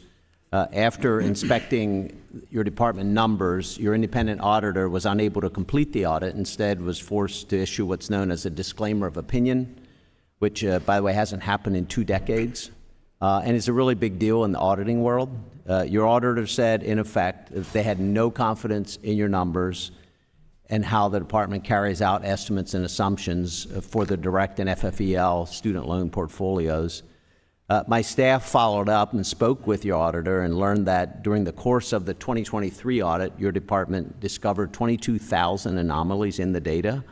After inspecting your department numbers, your independent auditor was unable to complete the audit, instead was forced to issue what's known as a disclaimer of opinion, which, by the way, hasn't happened in 2 decades, and is a really big deal in the auditing world. Your auditor said, in effect, that they had no confidence in your numbers and how the department carries out estimates and assumptions for the direct and FFEL student loan portfolios. My staff followed up and spoke with your auditor and learned that during the course of the 2023 audit, your department discovered 22,000 anomalies in the data.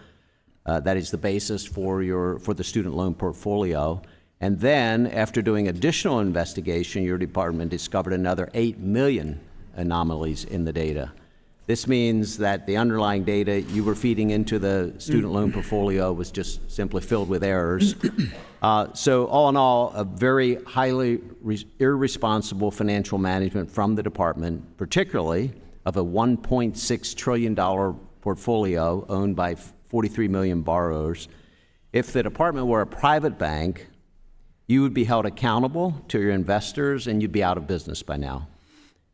That is the basis for the student loan portfolio. And then, after doing additional investigation, your department discovered another 8 million anomalies in the data. This means that the underlying data you were feeding into the student loan portfolio was just simply filled with errors. So all in all, a very highly irresponsible financial management from the department, particularly of a $1.6 trillion portfolio owned by 43 million borrowers. If the department were a private bank, you would be held accountable to your investors and you'd be out of business by now.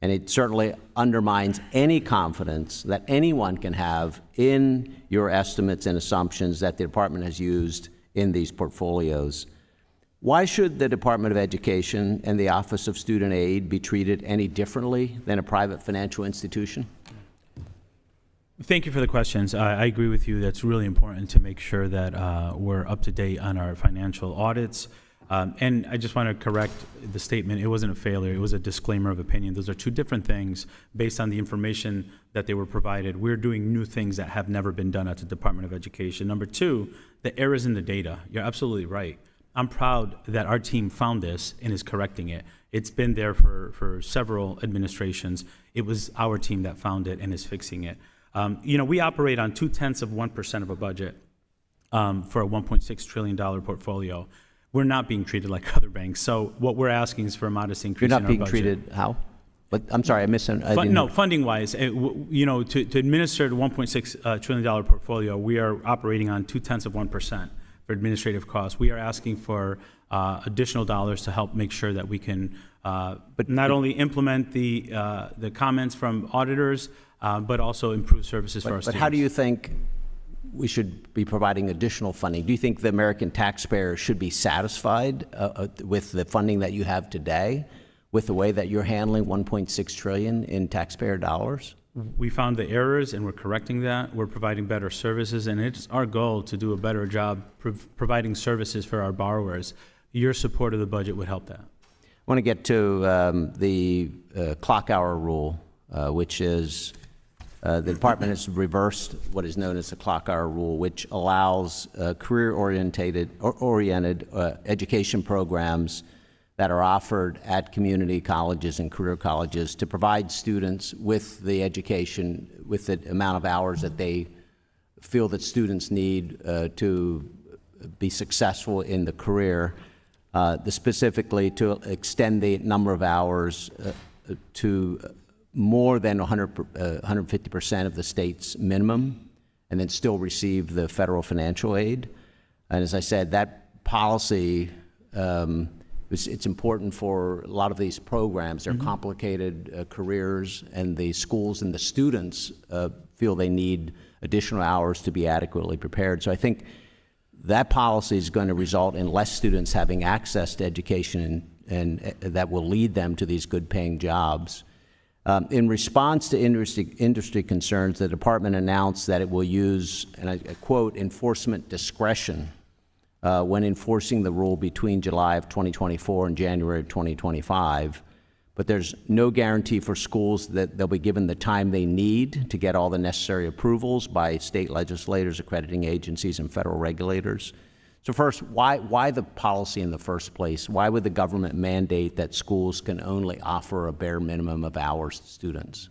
And it certainly undermines any confidence that anyone can have in your estimates and assumptions that the department has used in these portfolios. Why should the Department of Education and the Office of Student Aid be treated any differently than a private financial institution? Thank you for the questions. I agree with you. That's really important to make sure that we're up to date on our financial audits. And I just want to correct the statement. It wasn't a failure. It was a disclaimer of opinion. Those are two different things based on the information that they were provided. We're doing new things that have never been done at the Department of Education. Number two, the errors in the data. You're absolutely right. I'm proud that our team found this and is correcting it. It's been there for several administrations. It was our team that found it and is fixing it. We operate on 0.2% of a budget for a $1.6 trillion portfolio. We're not being treated like other banks. So what we're asking is for a modest increase in our budget. You're not being treated how? But I'm sorry, I missed. No, funding-wise, to administer the $1.6 trillion portfolio, we are operating on 0.2% for administrative costs. We are asking for additional dollars to help make sure that we can not only implement the comments from auditors, but also improve services for our students. But how do you think we should be providing additional funding? Do you think the American taxpayer should be satisfied with the funding that you have today, with the way that you're handling $1.6 trillion in taxpayer dollars? We found the errors and we're correcting that. We're providing better services, and it's our goal to do a better job providing services for our borrowers. Your support of the budget would help that. I want to get to the clock hour rule, which is the department has reversed what is known as the clock hour rule, which allows career-oriented education programs that are offered at community colleges and career colleges to provide students with the education, with the amount of hours that they feel that students need to be successful in the career, specifically to extend the number of hours to more than 150% of the state's minimum, and then still receive the federal financial aid. And as I said, that policy, it's important for a lot of these programs. They're complicated careers, and the schools and the students feel they need additional hours to be adequately prepared. So I think that policy is going to result in less students having access to education, and that will lead them to these good-paying jobs. In response to industry concerns, the department announced that it will use, and I quote, enforcement discretion when enforcing the rule between July of 2024 and January of 2025. But there's no guarantee for schools that they'll be given the time they need to get all the necessary approvals by state legislators, accrediting agencies, and federal regulators. So first, why the policy in the first place? Why would the government mandate that schools can only offer a bare minimum of hours to students?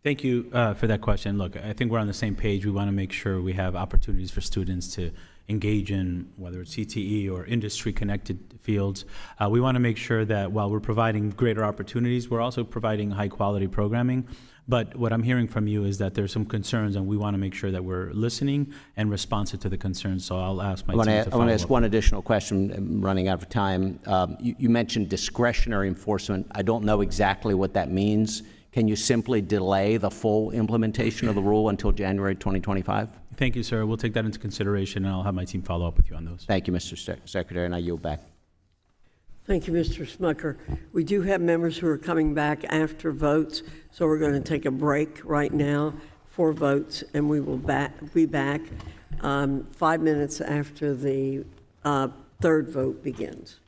Thank you for that question. Look, I think we're on the same page. We want to make sure we have opportunities for students to engage in, whether it's CTE or industry-connected fields. We want to make sure that while we're providing greater opportunities, we're also providing high-quality programming. But what I'm hearing from you is that there's some concerns, and we want to make sure that we're listening and responsive to the concerns. So I'll ask my team to follow up. I want to ask one additional question. I'm running out of time. You mentioned discretionary enforcement. I don't know exactly what that means. Can you simply delay the full implementation of the rule until January 2025? Thank you, sir. We'll take that into consideration, and I'll have my team follow up with you on those. Thank you, Mr. Secretary, and I yield back. Thank you, Mr. Smucker. We do have members who are coming back after votes, so we're going to take a break right now for votes, and we will be back 5 minutes after the third vote begins.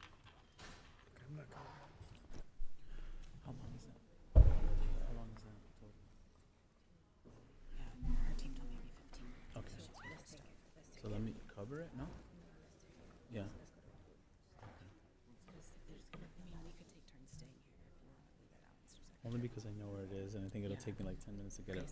Only because I know where it is, and I think it'll take me like 10 minutes to get it.